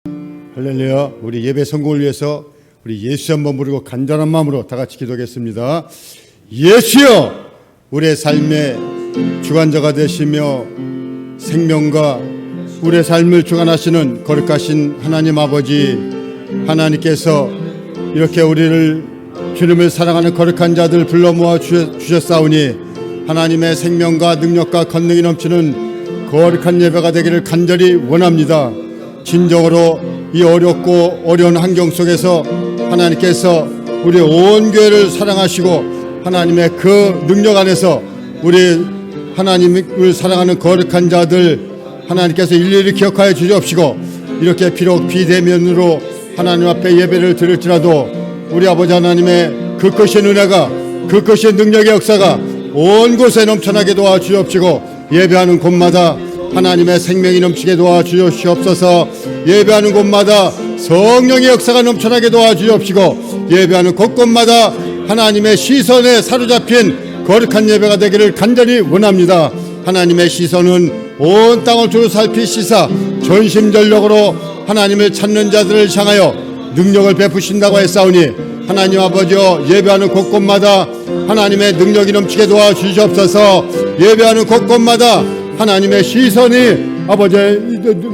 할렐루야. 우리 예배 성공을 위해서 우리 예수 한번 부르고 간절한 마음으로 다 같이 기도하겠습니다. 예수여, 우리의 삶의 주관자가 되시며 생명과 우리의 삶을 주관하시는 거룩하신 하나님 아버지, 하나님께서 이렇게 우리를 주님을 사랑하는 거룩한 자들 불러 모아 주셨사오니 하나님의 생명과 능력과 권능이 넘치는 거룩한 예배가 되기를 간절히 원합니다. 진정으로 이 어렵고 어려운 환경 속에서 하나님께서 우리 온 교회를 사랑하시고 하나님의 그 능력 안에서 우리 하나님을 사랑하는 거룩한 자들 하나님께서 일일이 기억하여 주시옵시고, 이렇게 비록 비대면으로 하나님 앞에 예배를 드릴지라도 우리 아버지 하나님의 그 크신 은혜가, 그 크신 능력의 역사가 온 곳에 넘쳐나게 도와주옵시고, 예배하는 곳마다 하나님의 생명이 넘치게 도와주시옵소서. 예배하는 곳마다 성령의 역사가 넘쳐나게 도와주옵시고, 예배하는 곳곳마다 하나님의 시선에 사로잡힌 거룩한 예배가 되기를 간절히 원합니다. 하나님의 시선은 온 땅을 두루 살피시사 전심전력으로 하나님을 찾는 자들을 향하여 능력을 베푸신다고 했사오니, 하나님 아버지여, 예배하는 곳곳마다 하나님의 능력이 넘치게 도와주시옵소서. 예배하는 곳곳마다 하나님의 시선이 아버지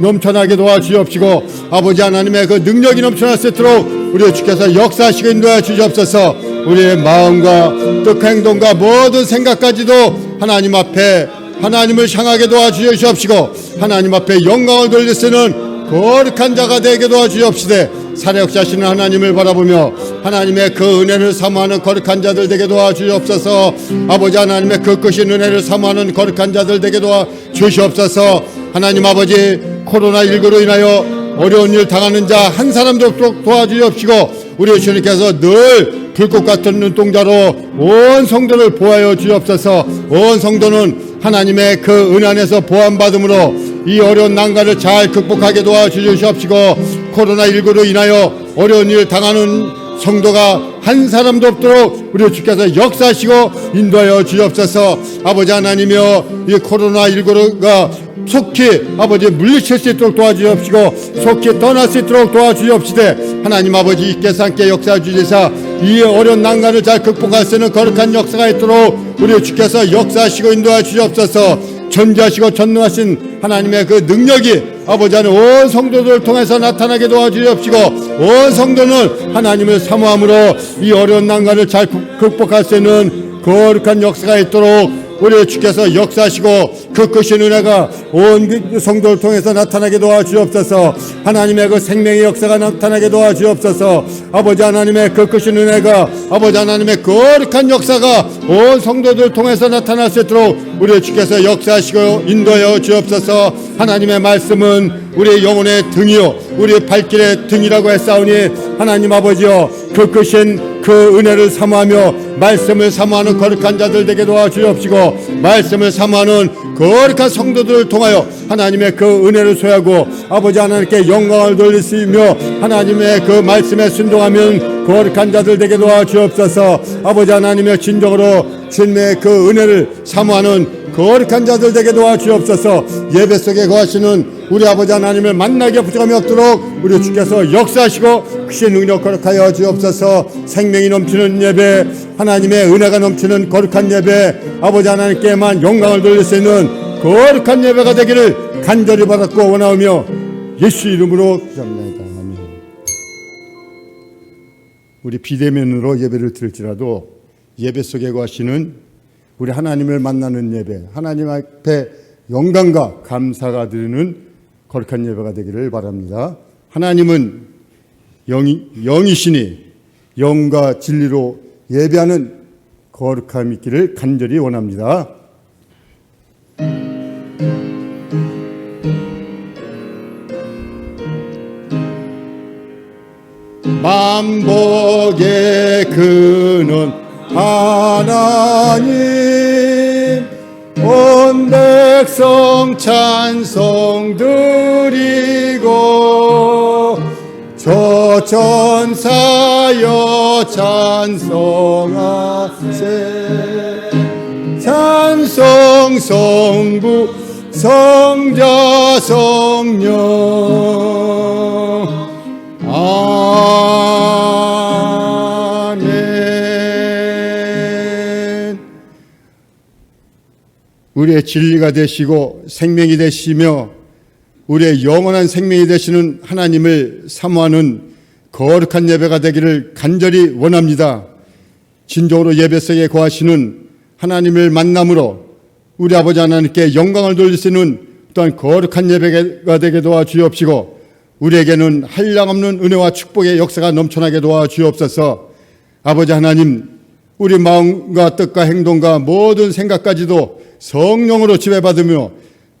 넘쳐나게 도와주시옵시고, 아버지 하나님의 그 능력이 넘쳐날 수 있도록 우리 주께서 역사하시고 인도해 주시옵소서. 우리의 마음과 뜻과 행동과 모든 생각까지도 하나님 앞에 하나님을 향하게 도와주시옵시고, 하나님 앞에 영광을 돌릴 수 있는 거룩한 자가 되게 도와주시옵시되, 살아역사하시는 하나님을 바라보며 하나님의 그 은혜를 사모하는 거룩한 자들 되게 도와주시옵소서. 아버지 하나님의 그 크신 은혜를 사모하는 거룩한 자들 되게 도와주시옵소서. 하나님 아버지, 코로나19로 인하여 어려운 일 당하는 자 한 사람도 없도록 도와주시옵시고, 우리 주님께서 늘 불꽃 같은 눈동자로 온 성도를 보호하여 주옵소서. 온 성도는 하나님의 그 은혜 안에서 보호받음으로 이 어려운 난관을 잘 극복하게 도와주시옵시고, 코로나19로 인하여 어려운 일 당하는 성도가 한 사람도 없도록 우리 주께서 역사하시고 인도하여 주옵소서. 아버지 하나님이여, 이 코로나19가 속히 아버지 물리칠 수 있도록 도와주옵시고, 속히 떠날 수 있도록 도와주옵시되, 하나님 아버지 이께서 함께 역사해 주시사 이 어려운 난관을 잘 극복할 수 있는 거룩한 역사가 있도록 우리 주께서 역사하시고 인도해 주옵소서. 전지하시고 전능하신 하나님의 그 능력이 아버지 하나님 온 성도들을 통해서 나타나게 도와주옵시고, 온 성도는 하나님을 사모함으로 이 어려운 난관을 잘 극복할 수 있는 거룩한 역사가 있도록 우리 주께서 역사하시고, 그 크신 은혜가 온 성도를 통해서 나타나게 도와주옵소서. 하나님의 그 생명의 역사가 나타나게 도와주옵소서. 아버지 하나님의 그 크신 은혜가, 아버지 하나님의 거룩한 역사가 온 성도들을 통해서 나타날 수 있도록 우리 주께서 역사하시고 인도하여 주옵소서. 하나님의 말씀은 우리 영혼의 등이요 우리 발길의 등이라고 했사오니, 하나님 아버지여, 그 크신 그 은혜를 사모하며 말씀을 사모하는 거룩한 자들 되게 도와주옵시고, 말씀을 사모하는 거룩한 성도들을 통하여 하나님의 그 은혜를 소유하고 아버지 하나님께 영광을 돌리시며 하나님의 그 말씀에 순종하면 거룩한 자들 되게 도와주옵소서. 아버지 하나님의 진정으로 주님의 그 은혜를 사모하는 거룩한 자들 되게 도와주옵소서. 예배 속에 거하시는 우리 아버지 하나님을 만나게 부족함이 없도록 우리 주께서 역사하시고 크신 능력 거룩하여 주옵소서. 생명이 넘치는 예배, 하나님의 은혜가 넘치는 거룩한 예배, 아버지 하나님께만 영광을 돌릴 수 있는 거룩한 예배가 되기를 간절히 바랐고 원하오며 예수 이름으로 기도합니다. 아멘. 우리 비대면으로 예배를 드릴지라도 예배 속에 거하시는 우리 하나님을 만나는 예배, 하나님 앞에 영광과 감사가 드리는 거룩한 예배가 되기를 바랍니다. 하나님은 영이시니 영과 진리로 예배하는 거룩함이 있기를 간절히 원합니다. 만복의 근원 하나님, 온 백성 찬송 드리고 저 천사여 찬송하세. 찬송 성부 성자 성령 우리의 진리가 되시고 생명이 되시며 우리의 영원한 생명이 되시는 하나님을 사모하는 거룩한 예배가 되기를 간절히 원합니다. 진정으로 예배 속에 거하시는 하나님을 만남으로 우리 아버지 하나님께 영광을 돌릴 수 있는 또한 거룩한 예배가 되게 도와주옵시고 우리에게는 한량없는 은혜와 축복의 역사가 넘쳐나게 도와주옵소서. 아버지 하나님, 우리 마음과 뜻과 행동과 모든 생각까지도 성령으로 지배받으며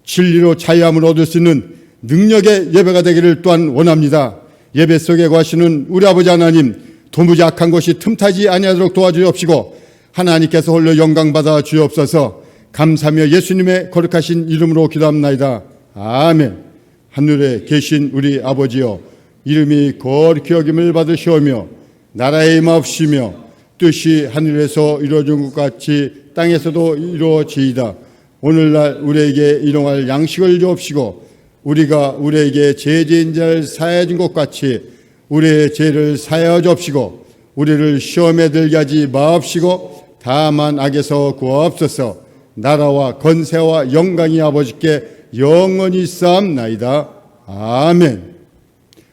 진리로 자유함을 얻을 수 있는 능력의 예배가 되기를 또한 원합니다. 예배 속에 거하시는 우리 아버지 하나님, 도무지 악한 것이 틈타지 아니하도록 도와주옵시고 하나님께서 홀로 영광 받아 주옵소서. 감사하며 예수님의 거룩하신 이름으로 기도합나이다. 아멘. 하늘에 계신 우리 아버지여, 이름이 거룩히 여김을 받으시오며 나라의 임하옵시며 뜻이 하늘에서 이루어진 것 같이 땅에서도 이루어지이다. 오늘날 우리에게 일용할 양식을 주옵시고 우리가 우리에게 죄지은 자를 사하여 준 것 같이 우리의 죄를 사하여 주옵시고 우리를 시험에 들게 하지 마옵시고 다만 악에서 구하옵소서. 나라와 권세와 영광이 아버지께 영원히 쌓옵나이다. 아멘.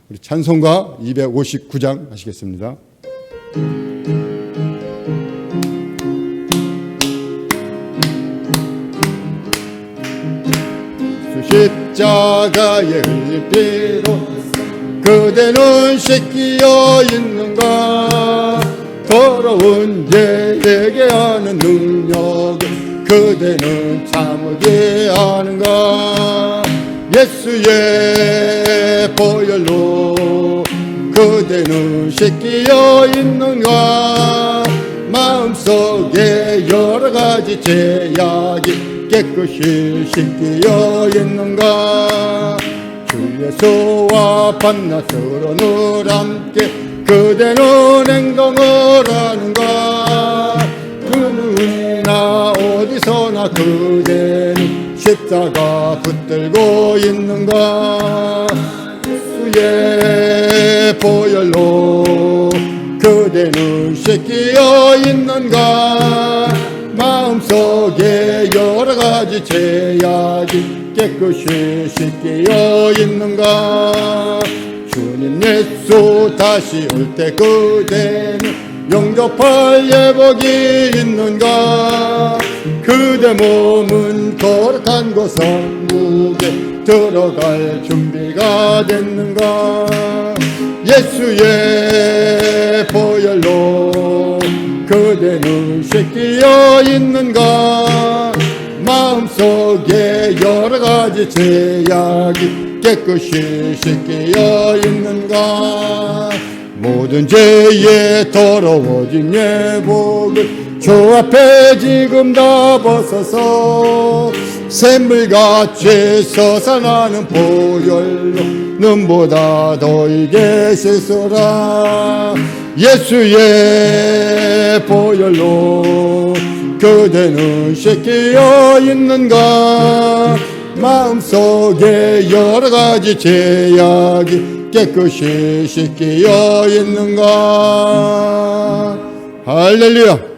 우리 찬송가 259장 하시겠습니다. 십자가의 흘린 피로 그대는 씻기어 있는가. 더러운 죄에게 하는 능력을 그대는 참으게 하는가. 예수의 보혈로 그대는 씻기어 있는가. 마음속에 여러 가지 죄악이 깨끗이 씻기어 있는가. 주 예수와 밤낮으로 늘 함께 그대는 행동을 하는가. 그누나 어디서나 그대는 십자가 붙들고 있는가. 예수의 보혈로 그대는 씻기어 있는가. 마음속에 여러 가지 죄악이 깨끗이 씻기어 있는가. 주님 예수 다시 올 때 그대는 영접할 예복이 있는가. 그대 몸은 거룩한 곳 성국에 들어갈 준비가 됐는가. 예수의 보혈로 그대는 씻기어 있는가. 마음속에 여러 가지 죄악이 깨끗이 씻기어 있는가. 모든 죄에 더러워진 예복을 주 앞에 지금 다 벗어서 샘물같이 솟아나는 보혈로 눈보다 더이게 씻어라. 예수의 보혈로 그대는 씻기어 있는가. 마음속에 여러 가지 죄악이 깨끗이 씻기어 있는가. 할렐루야.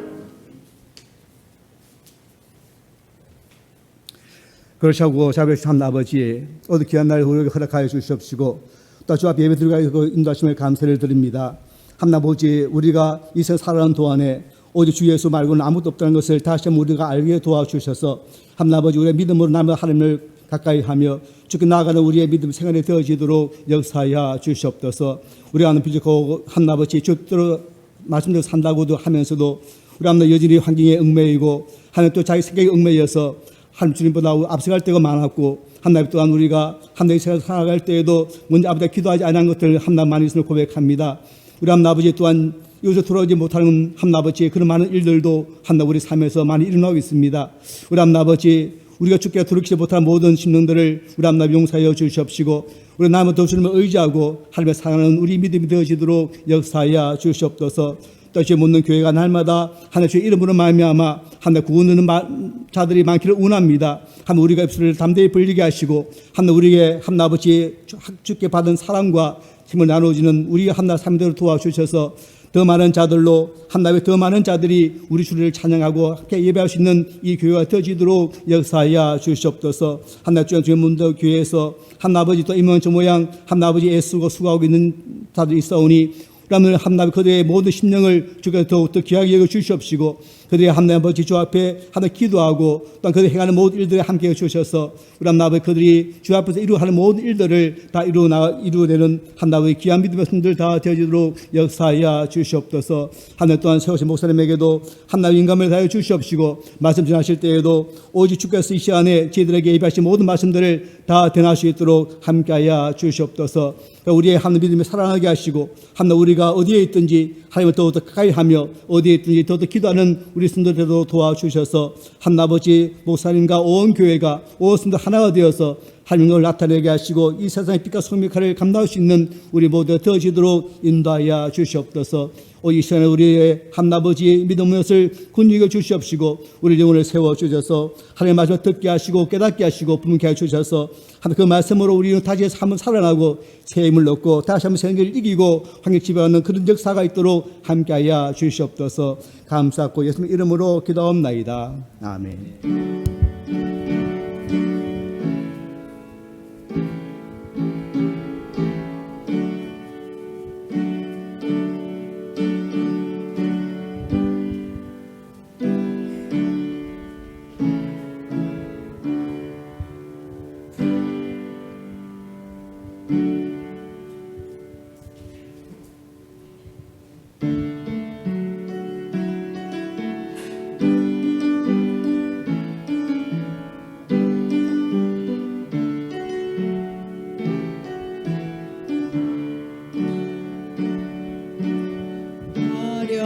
그렇지 하고 자비하신 하나님 아버지, 오늘 귀한 날 우리에게 허락하여 주시옵시고 또 주 앞에 예배 드리고 그 인도하심을 감사를 드립니다. 하나님 아버지, 우리가 이 세상 살아가는 동안에 오직 주 예수 말고는 아무것도 없다는 것을 다시 한번 우리가 알게 도와주셔서 하나님 아버지, 우리의 믿음으로 남은 하나님을 가까이 하며 주께 나아가는 우리의 믿음 생활이 되어지도록 역사하여 주시옵소서. 우리 하나님 비지고 하나님 아버지, 주대로 말씀대로 산다고도 하면서도 우리 하나님 여전히 환경에 얽매이고 하나님 또 자기 생각에 얽매여서 하나님 주님보다 앞서갈 때가 많았고 하나님 또한 우리가 하나님 세상 살아갈 때에도 먼저 아버지가 기도하지 않은 것들을 하나님 많이 있음을 고백합니다. 우리 하나님 아버지 또한 이곳에 돌아오지 못하는 하나님 아버지의 그런 많은 일들도 하나님 우리 삶에서 많이 일어나고 있습니다. 우리 하나님 아버지, 우리가 주께 돌이키지 못한 모든 심령들을 우리 하나님 용서하여 주시옵시고 우리 남은 더 주님을 의지하고 하나님의 사랑하는 우리 믿음이 되어지도록 역사하여 주시옵소서. 뜻이 묻는 교회가 날마다 하나님 주의 이름으로 말미암아 하나님 구원하는 자들이 많기를 원합니다. 하나님 우리가 입술을 담대히 벌리게 하시고 하나님 우리에게 하나님 아버지 주께 받은 사랑과 힘을 나누어지는 우리 하나님 삶대로 도와주셔서 더 많은 자들로 한나의 더 많은 자들이 우리 주를 찬양하고 함께 예배할 수 있는 이 교회가 더지도록 역사하여 주시옵소서. 한나 주의 문도 교회에서 한나 아버지 또 임원주 모양 한나 아버지 애쓰고 수고하고 있는 자들이 있사오니 그러면 한나 그들의 모든 심령을 주께서 더욱더 귀하게 여겨 주시옵시고 그들의 한나 아버지 주 앞에 하나 기도하고 또한 그들이 행하는 모든 일들에 함께 해주셔서 우리 한나 아버지 그들이 주 앞에서 이루어가는 모든 일들을 다 이루어내는 한나 아버지 귀한 믿음의 손들 다 되어지도록 역사하여 주시옵소서. 한 해 동안 세우신 목사님에게도 한나 인감을 다해 주시옵시고 말씀 전하실 때에도 오직 주께서 이 시간에 저희들에게 예비하신 모든 말씀들을 다 전할 수 있도록 함께하여 주시옵소서. 우리의 하나님 믿음을 사랑하게 하시고 하나 우리가 어디에 있든지 하나님을 더욱더 가까이 하며 어디에 있든지 더욱더 기도하는 우리 성도들도 도와주셔서 하나님 아버지 목사님과 온 교회가 온 성도 하나가 되어서 하나님을 나타내게 하시고 이 세상의 빛과 소금의 역할을 감당할 수 있는 우리 모두 더지도록 인도하여 주시옵소서. 이 시간에 우리의 하나님 아버지의 믿음의 것을 군유해 주시옵시고 우리 영혼을 세워주셔서 하나님의 말씀을 듣게 하시고 깨닫게 하시고 분명케 해주셔서 그 말씀으로 우리는 다시 한번 살아나고 새 힘을 얻고 다시 한번 세계를 이기고 환경 지배하는 그런 역사가 있도록 함께하여 주시옵소서. 감사하고 예수님 이름으로 기도하옵나이다. 아멘.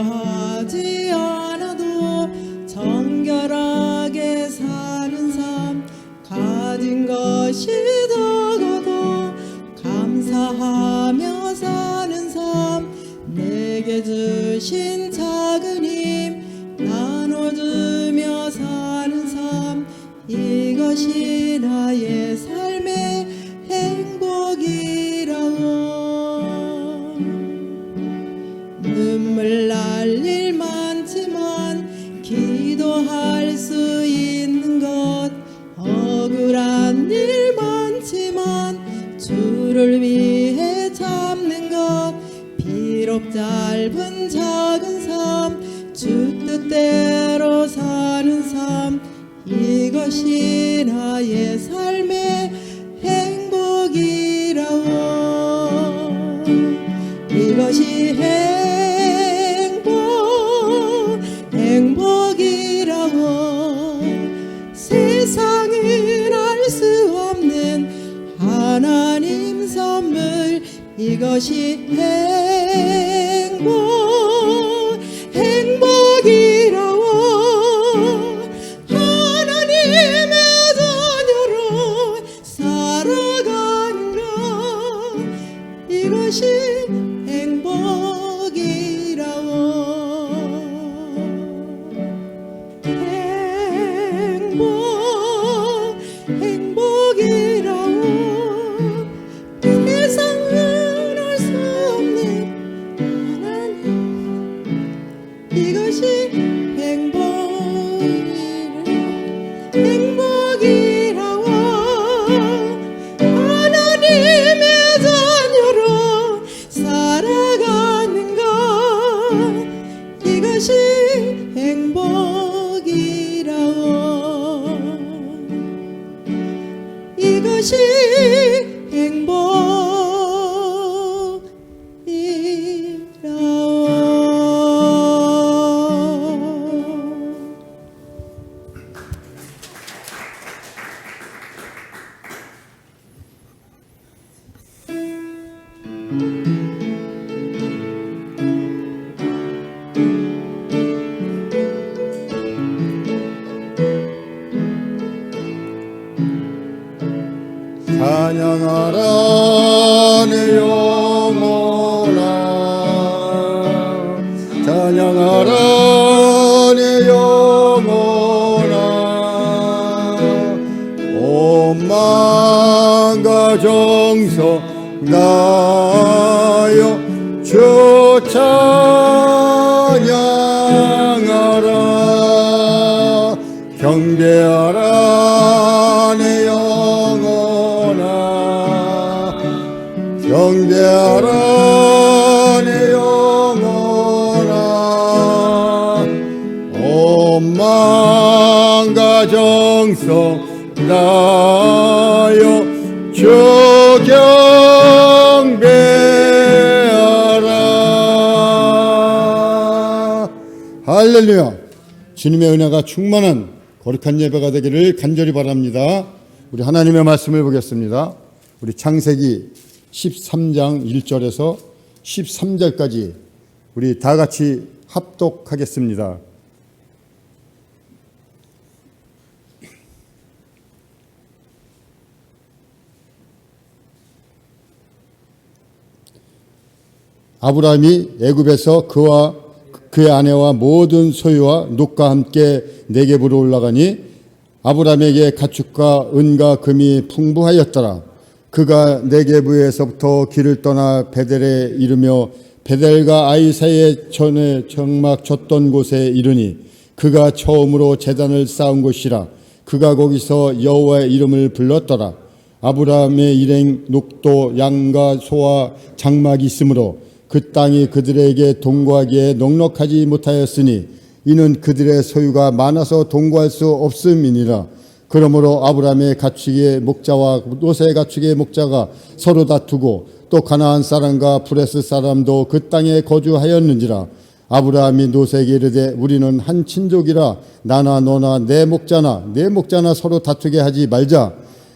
하지 않아도 정결하게 사는 삶 가진 것이 적어도 감사하며 사는 삶 내게 주신 작은 힘 나눠주며 사는 삶 이것이 나의 삶의 행복이라고 눈물 날 일 많지만 기도할 수 있는 것 억울한 일 많지만 주를 위해 참는 것 비록 짧은 작은 삶 주 뜻대로 사는 삶 이것이 나의 삶의 행복이라고 이것이 행복이라고 세상은 알 수 없는 하나님 선물 이것이 행복이라고 하나님의 자녀로 살아가는 것 이것이 행복이라고 세상은 알 수 없는 하나님 이것이 행복이라고 하나님의 자녀로 살아가는 것 이것이 행복이라고 이것이 찬양하라 내 영혼아 찬양하라 내 영혼아 온 마음과 정성 다해 경배하라 내 영혼아 경배하라 내 영혼아 온 마음과 정성 다하여 주 경배하라. 할렐루야. 주님의 은혜가 충만한 거룩한 예배가 되기를 간절히 바랍니다. 우리 하나님의 말씀을 보겠습니다. 우리 창세기 13장 1절에서 13절까지 우리 다 같이 합독하겠습니다. 아브라함이 애굽에서 그와 그의 아내와 모든 소유와 놋과 함께 네겝으로 올라가니 아브라함에게 가축과 은과 금이 풍부하였더라. 그가 네겝에서부터 길을 떠나 베델에 이르며 베델과 아이 사이에 전에 정막 졌던 곳에 이르니 그가 처음으로 제단을 쌓은 곳이라. 그가 거기서 여호와의 이름을 불렀더라. 아브라함의 일행 녹도 양과 소와 장막이 있으므로 그 땅이 그들에게 동거하기에 넉넉하지 못하였으니 이는 그들의 소유가 많아서 동거할 수 없음이니라. 그러므로 아브라함의 가축의 목자와 롯의 가축의 목자가 서로 다투고 또 가나안 사람과 브레스 사람도 그 땅에 거주하였는지라. 아브라함이 롯에게 이르되 우리는 한 친족이라 나나 너나 내 목자나 서로 다투게 하지 말자.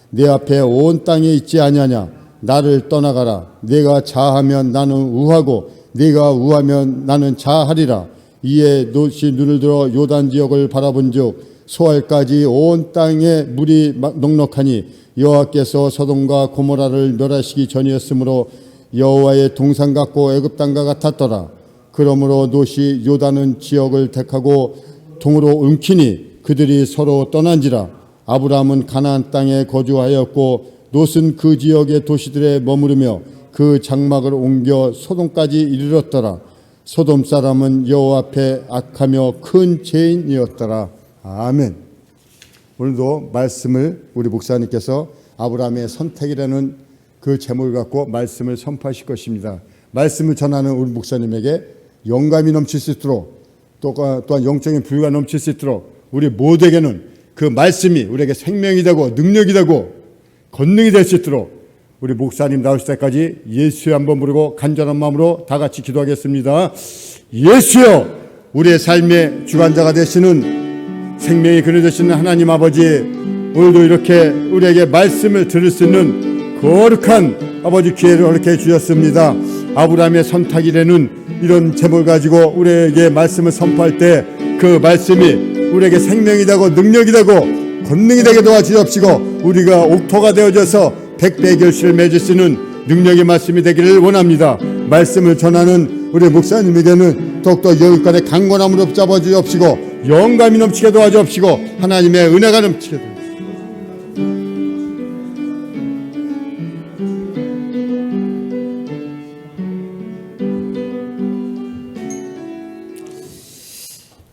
내 앞에 온 땅에 있지 아니하냐. 나를 떠나가라. 네가 자하면 나는 우하고 네가 우하면 나는 자하리라. 이에 롯이 눈을 들어 요단 지역을 바라본즉 소알까지 온 땅에 물이 넉넉하니 여호와께서 소돔과 고모라를 멸하시기 전이었으므로 여호와의 동산 같고 애굽 땅과 같았더라. 그러므로 롯이 요단은 지역을 택하고 동으로 움키니 그들이 서로 떠난지라. 아브라함은 가나안 땅에 거주하였고 롯은 그 지역의 도시들에 머무르며 그 장막을 옮겨 소돔까지 이르렀더라. 소돔 사람은 여호와 앞에 악하며 큰 죄인이었더라. 아멘. 오늘도 말씀을 우리 목사님께서 아브라함의 선택이라는 그 제목을 갖고 말씀을 선포하실 것입니다. 말씀을 전하는 우리 목사님에게 영감이 넘칠 수 있도록 또한 영적인 부유가 넘칠 수 있도록 우리 모두에게는 그 말씀이 우리에게 생명이 되고 능력이 되고 권능이 될 수 있도록 우리 목사님 나오실 때까지 예수여 한번 부르고 간절한 마음으로 다 같이 기도하겠습니다. 예수여, 우리의 삶의 주관자가 되시는 생명이 그늘 되시는 하나님 아버지, 오늘도 이렇게 우리에게 말씀을 들을 수 있는 거룩한 아버지 기회를 허락해 주셨습니다. 아브라함의 선탁이라는 이런 제목을 가지고 우리에게 말씀을 선포할 때 그 말씀이 우리에게 생명이 되고 능력이 되고 권능이 되게 도와주옵시고 우리가 옥토가 되어져서 백배의 결실을 맺을 수 있는 능력의 말씀이 되기를 원합니다. 말씀을 전하는 우리 목사님에게는 더욱더 여기까지 강건함으로 붙잡아 주옵시고 영감이 넘치게 도와주옵시고 하나님의 은혜가 넘치게 도와주옵시고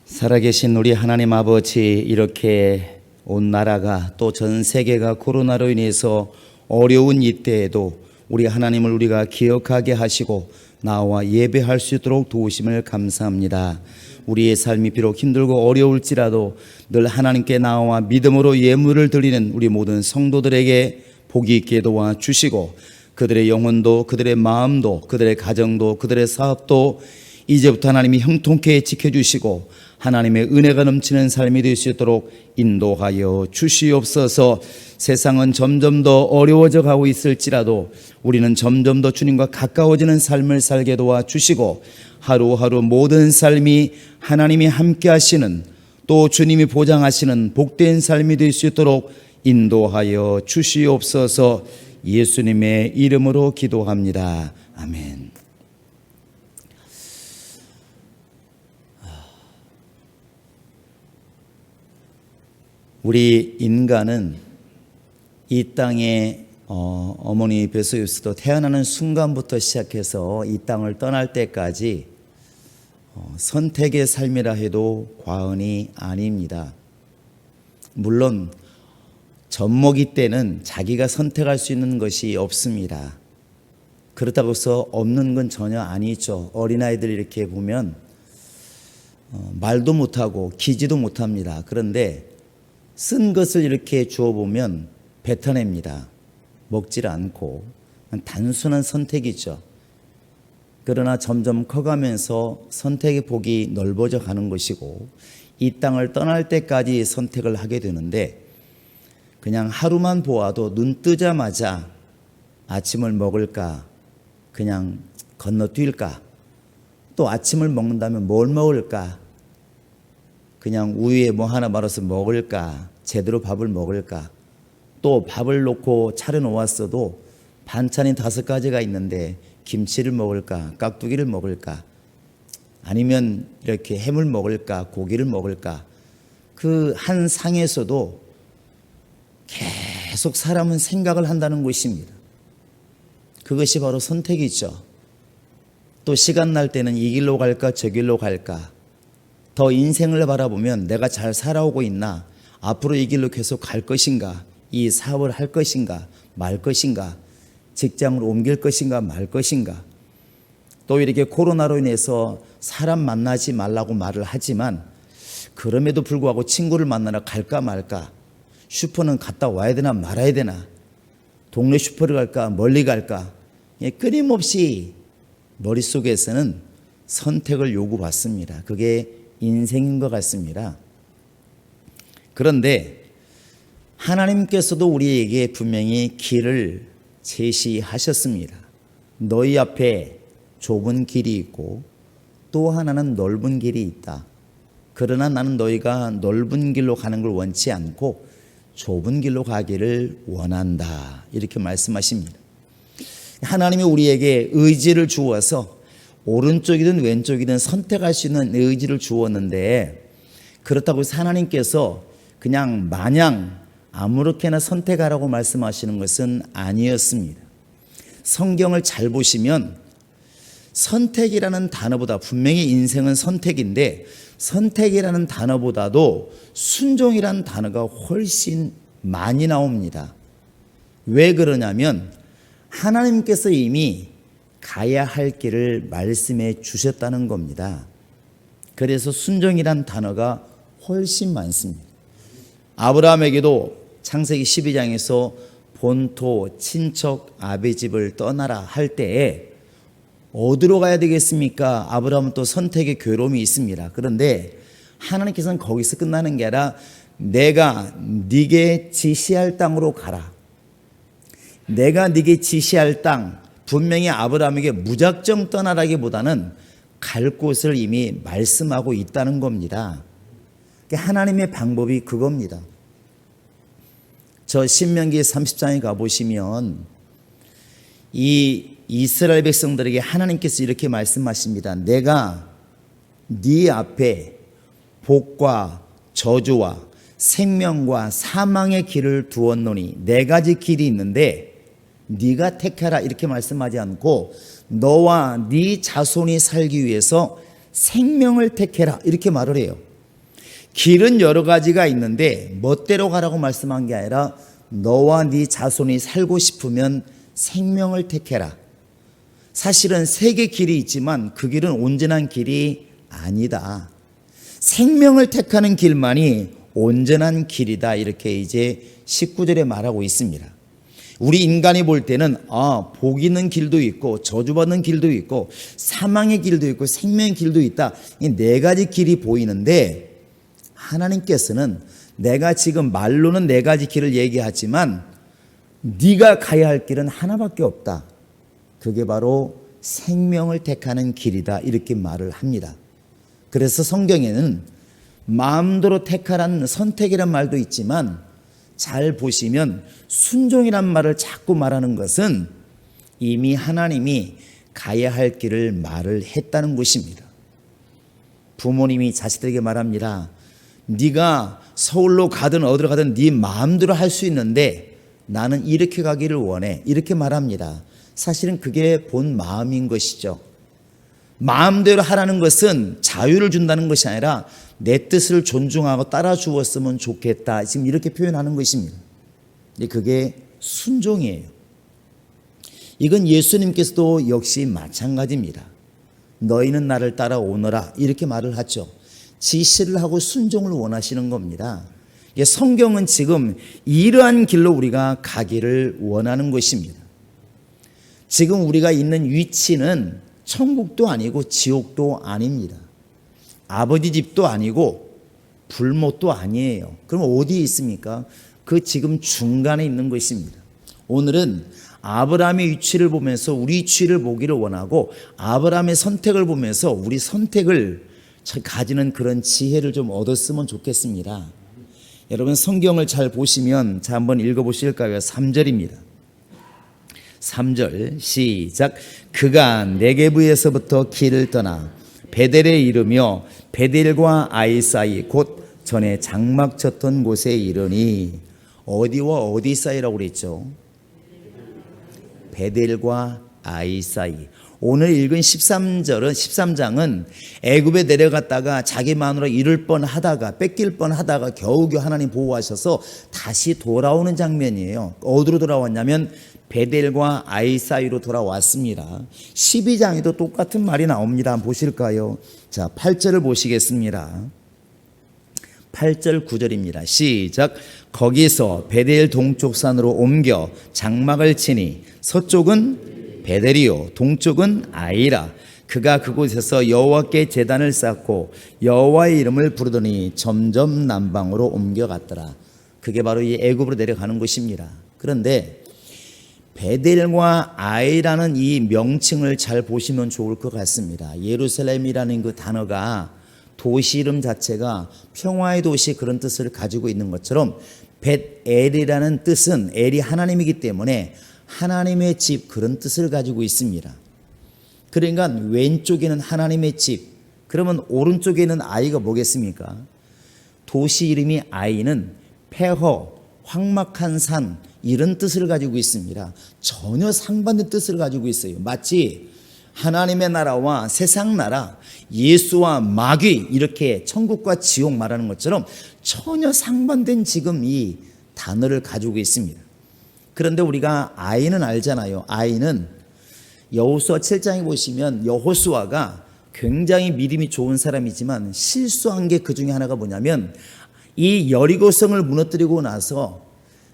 살아계신 우리 하나님 아버지, 이렇게 온 나라가 또 전 세계가 코로나로 인해서 어려운 이때에도 우리 하나님을 우리가 기억하게 하시고 나와 예배할 수 있도록 도우심을 감사합니다. 우리의 삶이 비록 힘들고 어려울지라도 늘 하나님께 나와 믿음으로 예물을 드리는 우리 모든 성도들에게 복이 있게 도와주시고 그들의 영혼도 그들의 마음도 그들의 가정도 그들의 사업도 이제부터 하나님이 형통케 지켜주시고 하나님의 은혜가 넘치는 삶이 될 수 있도록 인도하여 주시옵소서. 세상은 점점 더 어려워져 가고 있을지라도 우리는 점점 더 주님과 가까워지는 삶을 살게 도와주시고 하루하루 모든 삶이 하나님이 함께 하시는 또 주님이 보장하시는 복된 삶이 될 수 있도록 인도하여 주시옵소서. 예수님의 이름으로 기도합니다. 아멘. 우리 인간은 이 땅에 어머니 뱃속에서도 태어나는 순간부터 시작해서 이 땅을 떠날 때까지 선택의 삶이라 해도 과언이 아닙니다. 물론 젖먹이 때는 자기가 선택할 수 있는 것이 없습니다. 그렇다고 해서 없는 건 전혀 아니죠. 어린아이들 이렇게 보면 말도 못하고 기지도 못합니다. 그런데 쓴 것을 이렇게 주어보면 뱉어냅니다. 먹질 않고 단순한 선택이죠. 그러나 점점 커가면서 선택의 폭이 넓어져 가는 것이고 이 땅을 떠날 때까지 선택을 하게 되는데 그냥 하루만 보아도 눈 뜨자마자 아침을 먹을까 그냥 건너뛸까 또 아침을 먹는다면 뭘 먹을까 그냥 우유에 뭐 하나 말아서 먹을까 제대로 밥을 먹을까 또 밥을 놓고 차려놓았어도 반찬이 5가지가 있는데 김치를 먹을까 깍두기를 먹을까 아니면 이렇게 햄을 먹을까 고기를 먹을까 그 한 상에서도 계속 사람은 생각을 한다는 것입니다. 그것이 바로 선택이죠. 또 시간 날 때는 이 길로 갈까 저 길로 갈까 더 인생을 바라보면 내가 잘 살아오고 있나 앞으로 이 길로 계속 갈 것인가 이 사업을 할 것인가 말 것인가 직장을 옮길 것인가 말 것인가 또 이렇게 코로나로 인해서 사람 만나지 말라고 말을 하지만 그럼에도 불구하고 친구를 만나러 갈까 말까 슈퍼는 갔다 와야 되나 말아야 되나 동네 슈퍼를 갈까 멀리 갈까 끊임없이 머릿속에서는 선택을 요구받습니다. 그게 인생인 것 같습니다. 그런데 하나님께서도 우리에게 분명히 길을 제시하셨습니다. 너희 앞에 좁은 길이 있고 또 하나는 넓은 길이 있다. 그러나 나는 너희가 넓은 길로 가는 걸 원치 않고 좁은 길로 가기를 원한다. 이렇게 말씀하십니다. 하나님이 우리에게 의지를 주어서 오른쪽이든 왼쪽이든 선택할 수 있는 의지를 주었는데 그렇다고 해서 하나님께서 그냥 마냥 아무렇게나 선택하라고 말씀하시는 것은 아니었습니다. 성경을 잘 보시면 선택이라는 단어보다 분명히 인생은 선택인데 선택이라는 단어보다도 순종이라는 단어가 훨씬 많이 나옵니다. 왜 그러냐면 하나님께서 이미 가야 할 길을 말씀해 주셨다는 겁니다. 그래서 순종이란 단어가 훨씬 많습니다. 아브라함에게도 창세기 12장에서 본토 친척 아비 집을 떠나라 할 때에 어디로 가야 되겠습니까? 아브라함은 또 선택의 괴로움이 있습니다. 그런데 하나님께서는 거기서 끝나는 게 아니라 내가 네게 지시할 땅으로 가라. 내가 네게 지시할 땅 분명히 아브라함에게 무작정 떠나라기보다는 갈 곳을 이미 말씀하고 있다는 겁니다. 하나님의 방법이 그겁니다. 저 신명기 30장에 가보시면 이 이스라엘 백성들에게 하나님께서 이렇게 말씀하십니다. 내가 네 앞에 복과 저주와 생명과 사망의 길을 두었노니 4가지 길이 있는데 네가 택하라 이렇게 말씀하지 않고 너와 네 자손이 살기 위해서 생명을 택해라 이렇게 말을 해요. 길은 여러 가지가 있는데 멋대로 가라고 말씀한 게 아니라 너와 네 자손이 살고 싶으면 생명을 택해라. 사실은 3개 길이 있지만 그 길은 온전한 길이 아니다. 생명을 택하는 길만이 온전한 길이다. 이렇게 이제 19절에 말하고 있습니다. 우리 인간이 볼 때는 복 있는 길도 있고 저주받는 길도 있고 사망의 길도 있고 생명의 길도 있다. 이 4가지 길이 보이는데 하나님께서는 내가 지금 말로는 4가지 길을 얘기하지만 네가 가야 할 길은 하나밖에 없다. 그게 바로 생명을 택하는 길이다. 이렇게 말을 합니다. 그래서 성경에는 마음대로 택하라는 선택이란 말도 있지만 잘 보시면 순종이란 말을 자꾸 말하는 것은 이미 하나님이 가야 할 길을 말을 했다는 것입니다. 부모님이 자식들에게 말합니다. 네가 서울로 가든 어디로 가든 네 마음대로 할 수 있는데 나는 이렇게 가기를 원해. 이렇게 말합니다. 사실은 그게 본 마음인 것이죠. 마음대로 하라는 것은 자유를 준다는 것이 아니라 내 뜻을 존중하고 따라 주었으면 좋겠다. 지금 이렇게 표현하는 것입니다. 그게 순종이에요. 이건 예수님께서도 역시 마찬가지입니다. 너희는 나를 따라오너라 이렇게 말을 하죠. 지시를 하고 순종을 원하시는 겁니다. 성경은 지금 이러한 길로 우리가 가기를 원하는 것입니다. 지금 우리가 있는 위치는 천국도 아니고 지옥도 아닙니다. 아버지 집도 아니고 불못도 아니에요. 그럼 어디에 있습니까? 그 지금 중간에 있는 것입니다. 오늘은 아브라함의 위치를 보면서 우리 위치를 보기를 원하고 아브라함의 선택을 보면서 우리 선택을 가지는 그런 지혜를 좀 얻었으면 좋겠습니다. 여러분 성경을 잘 보시면 자 한번 읽어보실까요? 3절입니다. 3절 시작. 그가 네게브에서부터 길을 떠나 베델에 이르며 베델과 아이 사이 곧 전에 장막 쳤던 곳에 이르니 어디와 어디 사이라고 그랬죠? 베델과 아이 사이. 오늘 읽은 13장은 애굽에 내려갔다가 자기 마누라 잃을 뻔하다가 뺏길 뻔하다가 겨우겨우 하나님 보호하셔서 다시 돌아오는 장면이에요. 어디로 돌아왔냐면 베델과 아이 사이로 돌아왔습니다. 12장에도 똑같은 말이 나옵니다. 한번 보실까요? 자, 8절을 보시겠습니다. 8절 9절입니다. 시작. 거기서 베델 동쪽 산으로 옮겨 장막을 치니 서쪽은 베델이요 동쪽은 아이라. 그가 그곳에서 여호와께 제단을 쌓고 여호와의 이름을 부르더니 점점 남방으로 옮겨갔더라. 그게 바로 이 애굽으로 내려가는 것입니다. 그런데 베델과 아이라는 이 명칭을 잘 보시면 좋을 것 같습니다. 예루살렘이라는 그 단어가 도시 이름 자체가 평화의 도시 그런 뜻을 가지고 있는 것처럼 벳엘이라는 뜻은 엘이 하나님이기 때문에 하나님의 집 그런 뜻을 가지고 있습니다. 그러니까 왼쪽에는 하나님의 집, 그러면 오른쪽에는 아이가 뭐겠습니까? 도시 이름이 아이는 폐허, 황막한 산 이런 뜻을 가지고 있습니다. 전혀 상반된 뜻을 가지고 있어요. 마치 하나님의 나라와 세상 나라, 예수와 마귀 이렇게 천국과 지옥 말하는 것처럼 전혀 상반된 지금 이 단어를 가지고 있습니다. 그런데 우리가 아이는 알잖아요. 아이는 여호수아 7장에 보시면 여호수아가 굉장히 믿음이 좋은 사람이지만 실수한 게 그 중에 하나가 뭐냐면 이 여리고성을 무너뜨리고 나서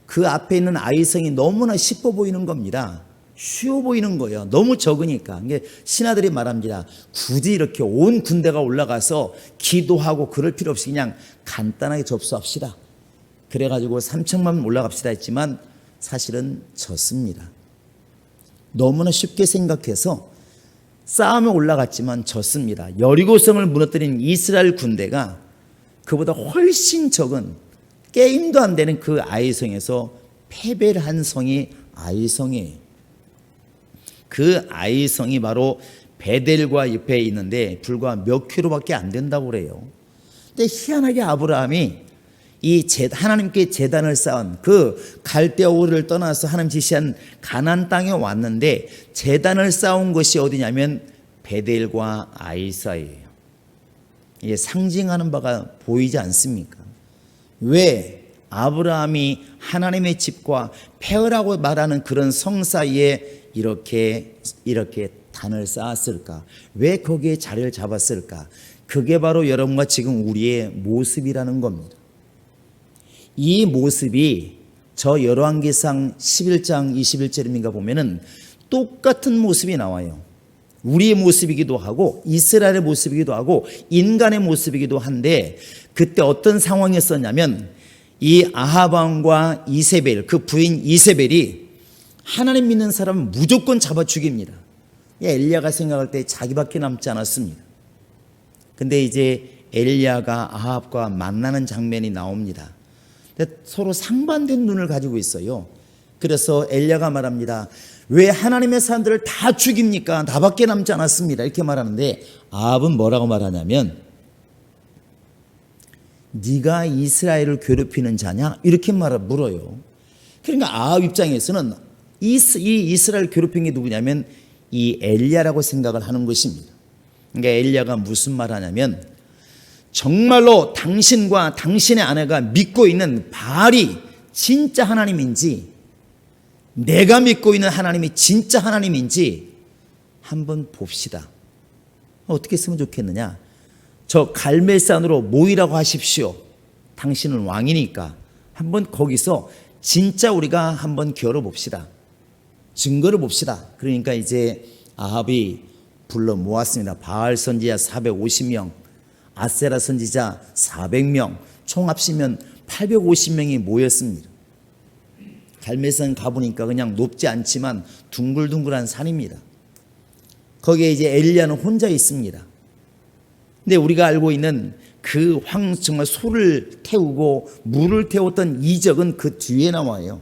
그 앞에 있는 아이성이 너무나 쉽어 보이는 겁니다. 쉬워 보이는 거예요. 너무 적으니까. 신하들이 말합니다. 굳이 이렇게 온 군대가 올라가서 기도하고 그럴 필요 없이 그냥 간단하게 접수합시다. 그래가지고 3천만 올라갑시다 했지만 사실은 졌습니다. 너무나 쉽게 생각해서 싸움에 올라갔지만 졌습니다. 여리고성을 무너뜨린 이스라엘 군대가 그보다 훨씬 적은 게임도 안 되는 그 아이성에서 패배를 한 성이 아이성이에요. 그 아이성이 바로 베델과 옆에 있는데 불과 몇 킬로밖에 안 된다고 그래요. 근데 희한하게 아브라함이 이 하나님께 제단을 쌓은 그 갈대아 우르를 떠나서 하나님 지시한 가나안 땅에 왔는데 제단을 쌓은 것이 어디냐면 베델과 아이 사이예요. 이게 상징하는 바가 보이지 않습니까? 왜 아브라함이 하나님의 집과 폐허라고 말하는 그런 성 사이에 이렇게 단을 쌓았을까? 왜 거기에 자리를 잡았을까? 그게 바로 여러분과 지금 우리의 모습이라는 겁니다. 이 모습이 저 열왕기상 11장 21절인가 보면은 똑같은 모습이 나와요. 우리의 모습이기도 하고 이스라엘의 모습이기도 하고 인간의 모습이기도 한데 그때 어떤 상황이었었냐면 이 아합 왕과 이세벨 그 부인 이세벨이 하나님 믿는 사람은 무조건 잡아 죽입니다. 엘리야가 생각할 때 자기밖에 남지 않았습니다. 근데 이제 엘리야가 아합과 만나는 장면이 나옵니다. 근데 서로 상반된 눈을 가지고 있어요. 그래서 엘리야가 말합니다. 왜 하나님의 사람들을 다 죽입니까? 나밖에 남지 않았습니다. 이렇게 말하는데 아합은 뭐라고 말하냐면 네가 이스라엘을 괴롭히는 자냐? 이렇게 물어요. 그러니까 아합 입장에서는 이 이스라엘 괴롭힌 게 누구냐면 이 엘리야라고 생각을 하는 것입니다. 그러니까 엘리야가 무슨 말 하냐면 정말로 당신과 당신의 아내가 믿고 있는 바알이 진짜 하나님인지 내가 믿고 있는 하나님이 진짜 하나님인지 한번 봅시다. 어떻게 쓰면 좋겠느냐? 저 갈멜산으로 모이라고 하십시오. 당신은 왕이니까 한번 거기서 진짜 우리가 한번 겨뤄봅시다. 증거를 봅시다. 그러니까 이제 아합이 불러 모았습니다. 바알 선지자 450명, 아세라 선지자 400명, 총 합치면 850명이 모였습니다. 갈멜산 가보니까 그냥 높지 않지만 둥글둥글한 산입니다. 거기에 이제 엘리야는 혼자 있습니다. 근데 우리가 알고 있는 그 정말 소를 태우고 물을 태웠던 이적은 그 뒤에 나와요.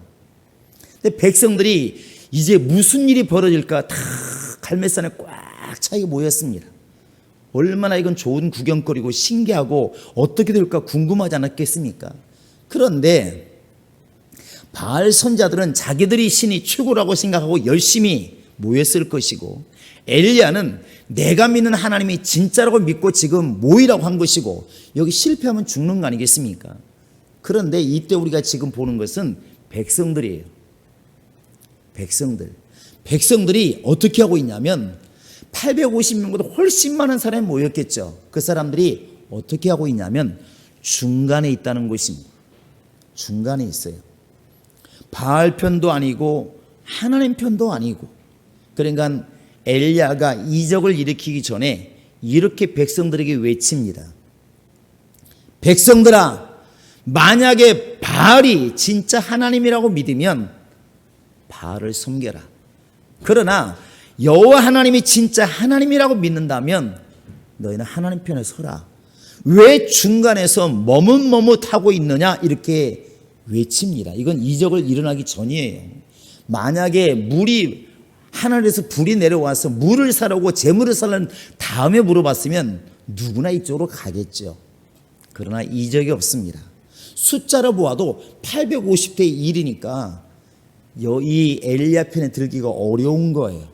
근데 백성들이 이제 무슨 일이 벌어질까 다 갈멜산에 꽉 차게 모였습니다. 얼마나 이건 좋은 구경거리고 신기하고 어떻게 될까 궁금하지 않았겠습니까? 그런데 바알 선자들은 자기들이 신이 최고라고 생각하고 열심히 모였을 것이고 엘리야는 내가 믿는 하나님이 진짜라고 믿고 지금 모이라고 한 것이고 여기 실패하면 죽는 거 아니겠습니까? 그런데 이때 우리가 지금 보는 것은 백성들이에요. 백성들이 어떻게 하고 있냐면 850명보다 훨씬 많은 사람이 모였겠죠. 그 사람들이 어떻게 하고 있냐면 중간에 있다는 것입니다. 중간에 있어요. 바알 편도 아니고 하나님 편도 아니고. 그러니까 엘리야가 이적을 일으키기 전에 이렇게 백성들에게 외칩니다. 백성들아, 만약에 바알이 진짜 하나님이라고 믿으면 바알을 섬겨라. 그러나 여호와 하나님이 진짜 하나님이라고 믿는다면 너희는 하나님 편에 서라. 왜 중간에서 머뭇머뭇하고 있느냐 이렇게 외칩니다. 이건 이적을 일어나기 전이에요. 만약에 물이 하늘에서 불이 내려와서 물을 사려고 재물을 사려는 다음에 물어봤으면 누구나 이쪽으로 가겠죠. 그러나 이적이 없습니다. 숫자로 보아도 850대 1이니까 이 엘리야 편에 들기가 어려운 거예요.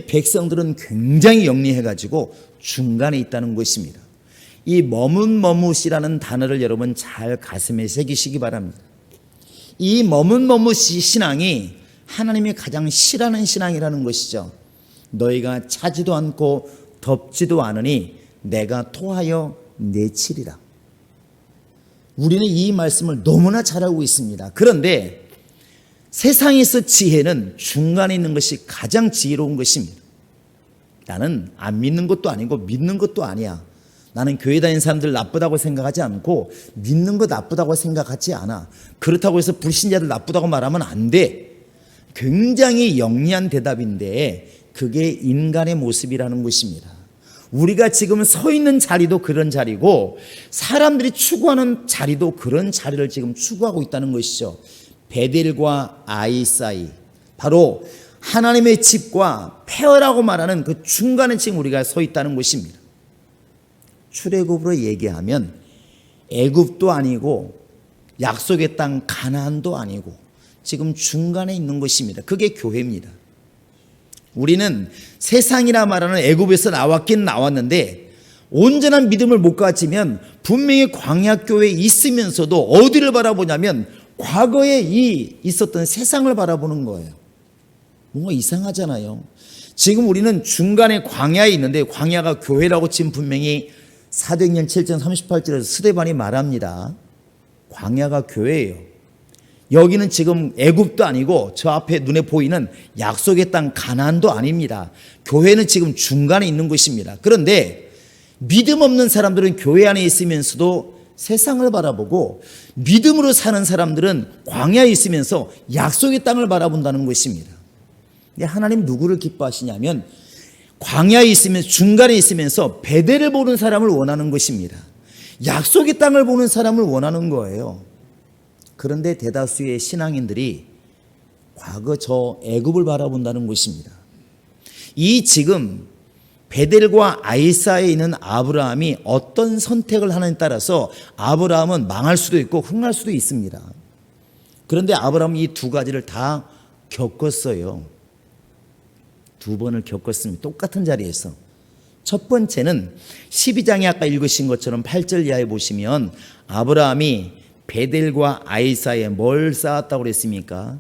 백성들은 굉장히 영리해가지고 중간에 있다는 것입니다. 이 머뭇머뭇이라는 단어를 여러분 잘 가슴에 새기시기 바랍니다. 이 머뭇머뭇 신앙이 하나님이 가장 싫어하는 신앙이라는 것이죠. 너희가 차지도 않고 덥지도 않으니 내가 토하여 내치리라. 우리는 이 말씀을 너무나 잘 알고 있습니다. 그런데 세상에서 지혜는 중간에 있는 것이 가장 지혜로운 것입니다. 나는 안 믿는 것도 아니고 믿는 것도 아니야. 나는 교회 다니는 사람들 나쁘다고 생각하지 않고 믿는 거 나쁘다고 생각하지 않아. 그렇다고 해서 불신자들 나쁘다고 말하면 안 돼. 굉장히 영리한 대답인데 그게 인간의 모습이라는 것입니다. 우리가 지금 서 있는 자리도 그런 자리고 사람들이 추구하는 자리도 그런 자리를 지금 추구하고 있다는 것이죠. 베델과 아이 사이, 바로 하나님의 집과 폐허라고 말하는 그 중간에 지금 우리가 서 있다는 것입니다. 출애굽으로 얘기하면 애굽도 아니고 약속의 땅 가나안도 아니고 지금 중간에 있는 것입니다. 그게 교회입니다. 우리는 세상이라 말하는 애굽에서 나왔긴 나왔는데 온전한 믿음을 못 가지면 분명히 광야교회에 있으면서도 어디를 바라보냐면 과거에 있었던 세상을 바라보는 거예요. 뭔가 이상하잖아요. 지금 우리는 중간에 광야에 있는데 광야가 교회라고 지금 분명히 사도행전 7장 38절에서 스데반이 말합니다. 광야가 교회예요. 여기는 지금 애굽도 아니고 저 앞에 눈에 보이는 약속의 땅 가나안도 아닙니다. 교회는 지금 중간에 있는 것입니다. 그런데 믿음 없는 사람들은 교회 안에 있으면서도 세상을 바라보고 믿음으로 사는 사람들은 광야에 있으면서 약속의 땅을 바라본다는 것입니다. 근데 하나님 누구를 기뻐하시냐면 광야에 있으면서 중간에 있으면서 베델을 보는 사람을 원하는 것입니다. 약속의 땅을 보는 사람을 원하는 거예요. 그런데 대다수의 신앙인들이 과거 저 애굽을 바라본다는 것입니다. 이 지금 베델과 아이사에 있는 아브라함이 어떤 선택을 하느냐에 따라서 아브라함은 망할 수도 있고 흥할 수도 있습니다. 그런데 아브라함은 이 두 가지를 다 겪었어요. 두 번을 겪었습니다. 똑같은 자리에서 첫 번째는 12장에 아까 읽으신 것처럼 8절 이하에 보시면 아브라함이 베델과 아이 사이에 뭘 쌓았다고 그랬습니까?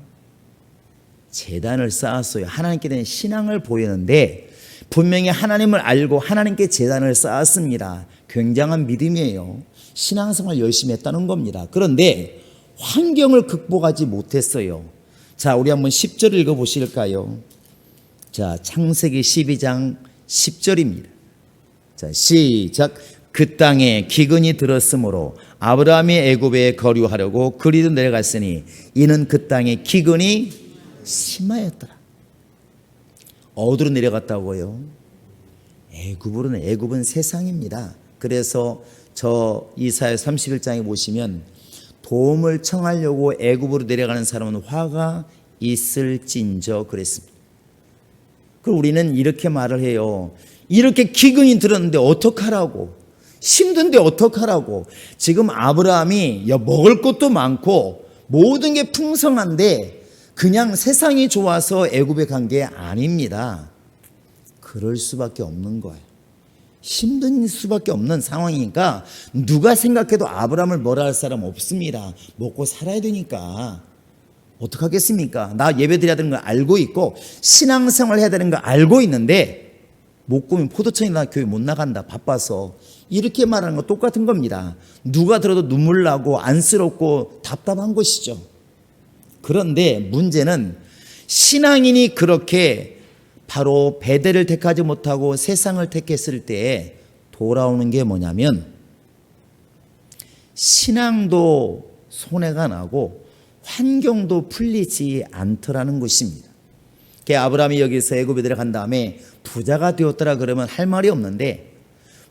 제단을 쌓았어요. 하나님께 대한 신앙을 보이는데 분명히 하나님을 알고 하나님께 제단을 쌓았습니다. 굉장한 믿음이에요. 신앙생활 열심히 했다는 겁니다. 그런데 환경을 극복하지 못했어요. 자, 우리 한번 10절 읽어보실까요? 자, 창세기 12장 10절입니다. 자, 시작. 그 땅에 기근이 들었으므로 아브라함이 애굽에 거류하려고 그리로 내려갔으니 이는 그 땅에 기근이 심하였더라. 어디로 내려갔다고요? 애굽은 세상입니다. 그래서 저 이사야 31장에 보시면 도움을 청하려고 애굽으로 내려가는 사람은 화가 있을진저 그랬습니다. 그럼 우리는 이렇게 말을 해요. 이렇게 기근이 들었는데 어떡하라고? 힘든데 어떡하라고? 지금 아브라함이 먹을 것도 많고 모든 게 풍성한데 그냥 세상이 좋아서 애굽에 간 게 아닙니다. 그럴 수밖에 없는 거예요. 힘든 수밖에 없는 상황이니까 누가 생각해도 아브라함을 뭐라 할 사람 없습니다. 먹고 살아야 되니까 어떡하겠습니까? 나 예배 드려야 되는 걸 알고 있고 신앙생활 해야 되는 걸 알고 있는데 못 꾸면 포도청이나 교회 못 나간다 바빠서 이렇게 말하는 거 똑같은 겁니다. 누가 들어도 눈물 나고 안쓰럽고 답답한 것이죠. 그런데 문제는 신앙인이 그렇게 바로 베델을 택하지 못하고 세상을 택했을 때 돌아오는 게 뭐냐면 신앙도 손해가 나고 환경도 풀리지 않더라는 것입니다. 아브라함이 여기서 애굽에 들어간 다음에 부자가 되었더라 그러면 할 말이 없는데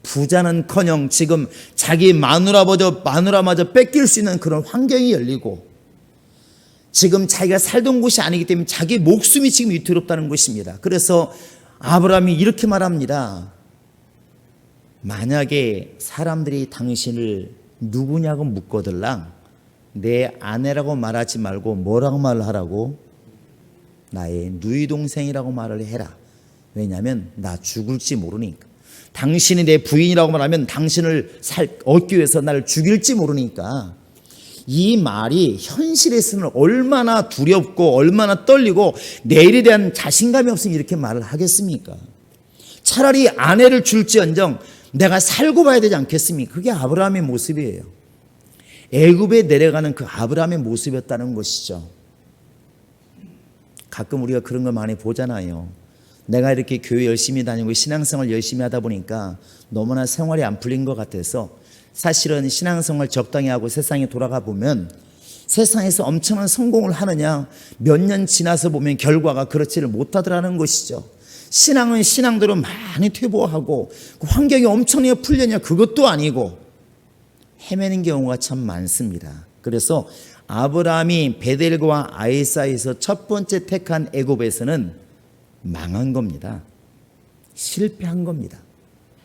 부자는커녕 지금 자기 마누라마저 뺏길 수 있는 그런 환경이 열리고 지금 자기가 살던 곳이 아니기 때문에 자기 목숨이 지금 위태롭다는 것입니다. 그래서 아브라함이 이렇게 말합니다. 만약에 사람들이 당신을 누구냐고 묻거들랑 내 아내라고 말하지 말고 뭐라고 말을 하라고? 나의 누이 동생이라고 말을 해라. 왜냐하면 나 죽을지 모르니까. 당신이 내 부인이라고 말하면 당신을 얻기 위해서 나를 죽일지 모르니까. 이 말이 현실에서는 얼마나 두렵고 얼마나 떨리고 내일에 대한 자신감이 없으면 이렇게 말을 하겠습니까? 차라리 아내를 줄지언정 내가 살고 봐야 되지 않겠습니까? 그게 아브라함의 모습이에요. 애굽에 내려가는 그 아브라함의 모습이었다는 것이죠. 가끔 우리가 그런 걸 많이 보잖아요. 내가 이렇게 교회 열심히 다니고 신앙생활 열심히 하다 보니까 너무나 생활이 안 풀린 것 같아서 사실은 신앙생활 적당히 하고 세상에 돌아가 보면 세상에서 엄청난 성공을 하느냐 몇 년 지나서 보면 결과가 그렇지를 못하더라는 것이죠. 신앙은 신앙대로 많이 퇴보하고 그 환경이 엄청나게 풀렸냐 그것도 아니고 헤매는 경우가 참 많습니다. 그래서 아브라함이 베델과 아이 사이에서 첫 번째 택한 애굽에서는 망한 겁니다. 실패한 겁니다.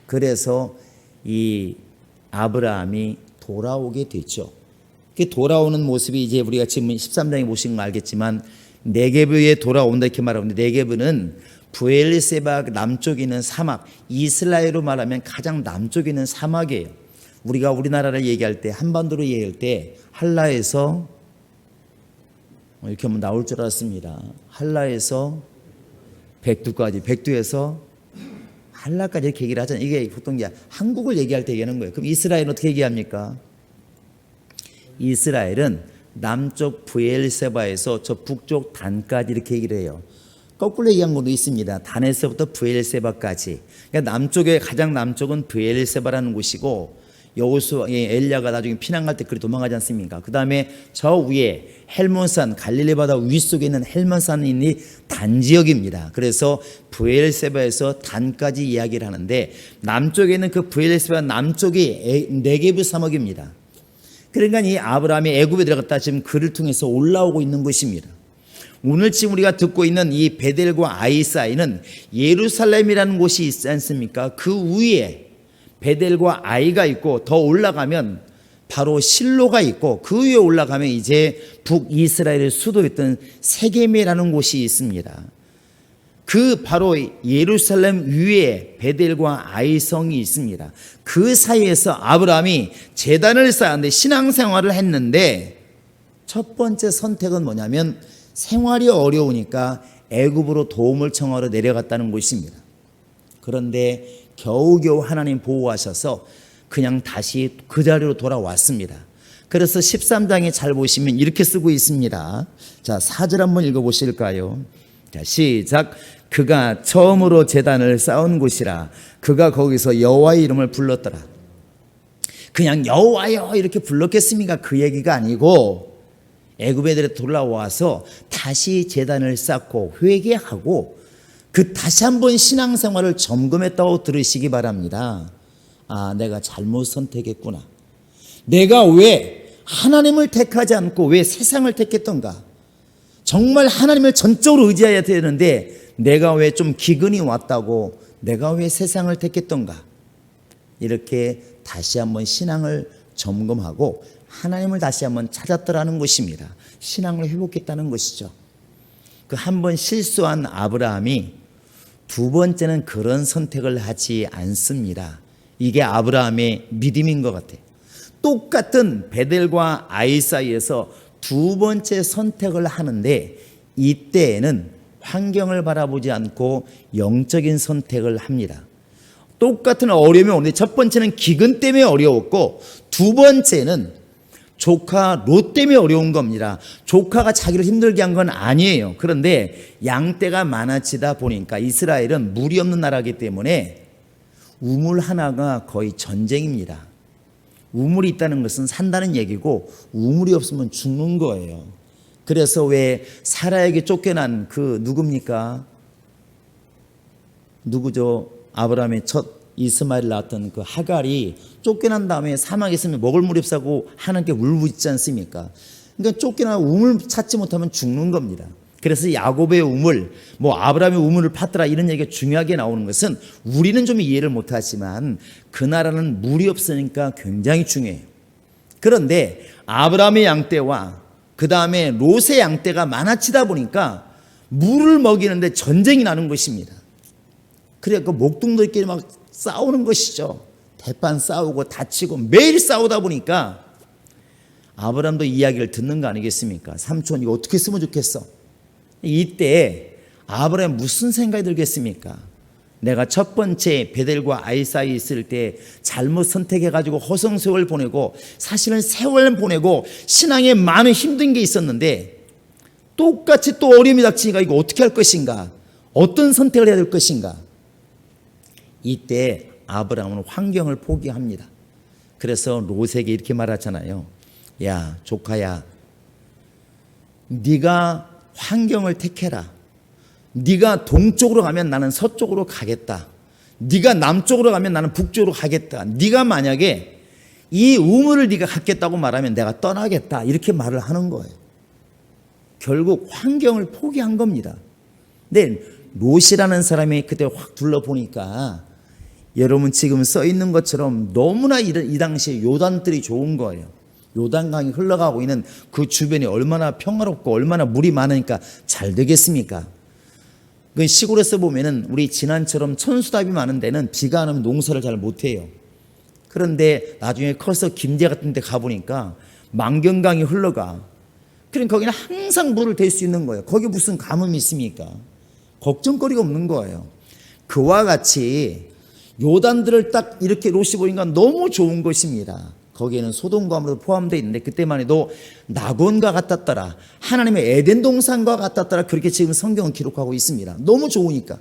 그래서 이 아브라함이 돌아오게 됐죠. 돌아오는 모습이 이제 우리가 지금 13장에 보신 거 알겠지만 네게브에 돌아온다 이렇게 말하는데 네게브는 브엘세바 남쪽에 있는 사막, 이스라엘로 말하면 가장 남쪽에 있는 사막이에요. 우리가 우리나라를 얘기할 때 한반도로 얘기할 때 한라에서 이렇게 하면 나올 줄 알았습니다. 한라에서 백두까지, 백두에서 한라까지 이렇게 얘기를 하잖아요. 이게 보통 한국을 얘기할 때 얘기하는 거예요. 그럼 이스라엘은 어떻게 얘기합니까? 이스라엘은 남쪽 브엘세바에서 저 북쪽 단까지 이렇게 얘기를 해요. 거꾸로 얘기한 것도 있습니다. 단에서부터 브엘세바까지. 그러니까 남쪽에 가장 남쪽은 브엘세바라는 곳이고 여호수아 엘리야가 나중에 피난 갈 때 그리 도망가지 않습니까? 그 다음에 저 위에 헬몬산 갈릴리 바다 위쪽에 있는 헬몬산이 단 지역입니다. 그래서 브엘세바에서 단까지 이야기를 하는데 남쪽에 있는 그 브엘세바 남쪽이 네게브 사막입니다. 그러니까 이 아브라함이 애굽에 들어갔다 지금 그를 통해서 올라오고 있는 것입니다. 오늘 지금 우리가 듣고 있는 이 베델과 아이 사이는 예루살렘이라는 곳이 있지 않습니까? 그 위에 베델과 아이가 있고 더 올라가면 바로 실로가 있고 그 위에 올라가면 이제 북이스라엘의 수도였던 세겜이라는 곳이 있습니다. 그 바로 예루살렘 위에 베델과 아이성이 있습니다. 그 사이에서 아브라함이 제단을 쌓았는데 신앙생활을 했는데 첫 번째 선택은 뭐냐면 생활이 어려우니까 애굽으로 도움을 청하러 내려갔다는 것입니다. 그런데 겨우겨우 하나님 보호하셔서 그냥 다시 그 자리로 돌아왔습니다. 그래서 13장에 잘 보시면 이렇게 쓰고 있습니다. 자, 4절 한번 읽어보실까요? 자, 시작. 그가 처음으로 제단을 쌓은 곳이라 그가 거기서 여호와의 이름을 불렀더라. 그냥 여호와여 이렇게 불렀겠습니까? 그 얘기가 아니고 애굽 애들이 돌아와서 다시 제단을 쌓고 회개하고 그 다시 한번 신앙생활을 점검했다고 들으시기 바랍니다. 아, 내가 잘못 선택했구나. 내가 왜 하나님을 택하지 않고 왜 세상을 택했던가? 정말 하나님을 전적으로 의지해야 되는데 내가 왜 좀 기근이 왔다고 내가 왜 세상을 택했던가? 이렇게 다시 한번 신앙을 점검하고 하나님을 다시 한번 찾았더라는 것입니다. 신앙을 회복했다는 것이죠. 그 한 번 실수한 아브라함이 두 번째는 그런 선택을 하지 않습니다. 이게 아브라함의 믿음인 것 같아요. 똑같은 베델과 아이 사이에서 두 번째 선택을 하는데 이때에는 환경을 바라보지 않고 영적인 선택을 합니다. 똑같은 어려움이 오는데 첫 번째는 기근 때문에 어려웠고 두 번째는 조카 롯 때문에 어려운 겁니다. 조카가 자기를 힘들게 한 건 아니에요. 그런데 양떼가 많아지다 보니까 이스라엘은 물이 없는 나라이기 때문에 우물 하나가 거의 전쟁입니다. 우물이 있다는 것은 산다는 얘기고 우물이 없으면 죽는 거예요. 그래서 왜 사라에게 쫓겨난 그 누굽니까? 누구죠? 아브라함의 첫 이스마엘을 낳았던 그 하갈이 쫓겨난 다음에 사막에 있으면 먹을 물이 없다고 하는 게 울부짖지 않습니까? 그러니까 쫓겨나 우물 찾지 못하면 죽는 겁니다. 그래서 야곱의 우물, 아브라함의 우물을 팠더라 이런 얘기가 중요하게 나오는 것은 우리는 좀 이해를 못하지만 그 나라는 물이 없으니까 굉장히 중요해요. 그런데 아브라함의 양떼와 그 다음에 롯의 양떼가 많아지다 보니까 물을 먹이는데 전쟁이 나는 것입니다. 그래 그 목동들끼리 막 싸우는 것이죠. 대판 싸우고 다치고 매일 싸우다 보니까 아브라함도 이야기를 듣는 거 아니겠습니까? 삼촌 이거 어떻게 했으면 좋겠어? 이때 아브라함 무슨 생각이 들겠습니까? 내가 첫 번째 베델과 아이 사이에 있을 때 잘못 선택해가지고 허송세월 보내고 사실은 세월 보내고 신앙에 많은 힘든 게 있었는데 똑같이 또 어려움이 닥치니까 이거 어떻게 할 것인가? 어떤 선택을 해야 될 것인가? 이때 아브라함은 환경을 포기합니다. 그래서 롯에게 이렇게 말하잖아요. 야 조카야 네가 환경을 택해라. 네가 동쪽으로 가면 나는 서쪽으로 가겠다. 네가 남쪽으로 가면 나는 북쪽으로 가겠다. 네가 만약에 이 우물을 네가 갖겠다고 말하면 내가 떠나겠다. 이렇게 말을 하는 거예요. 결국 환경을 포기한 겁니다. 근데 롯이라는 사람이 그때 확 둘러보니까 여러분 지금 써 있는 것처럼 너무나 이 당시에 요단들이 좋은 거예요. 요단강이 흘러가고 있는 그 주변이 얼마나 평화롭고 얼마나 물이 많으니까 잘 되겠습니까? 그 시골에서 보면은 우리 진안처럼 천수답이 많은 데는 비가 안 오면 농사를 잘 못해요. 그런데 나중에 커서 김제 같은 데 가보니까 만경강이 흘러가. 그러니까 거기는 항상 물을 댈 수 있는 거예요. 거기 무슨 가뭄이 있습니까? 걱정거리가 없는 거예요. 그와 같이 요단들을 딱 이렇게 롯이 보니까 너무 좋은 것입니다. 거기에는 소돔과 고모라도 포함되어 있는데 그때만 해도 낙원과 같았더라. 하나님의 에덴 동산과 같았더라. 그렇게 지금 성경은 기록하고 있습니다. 너무 좋으니까.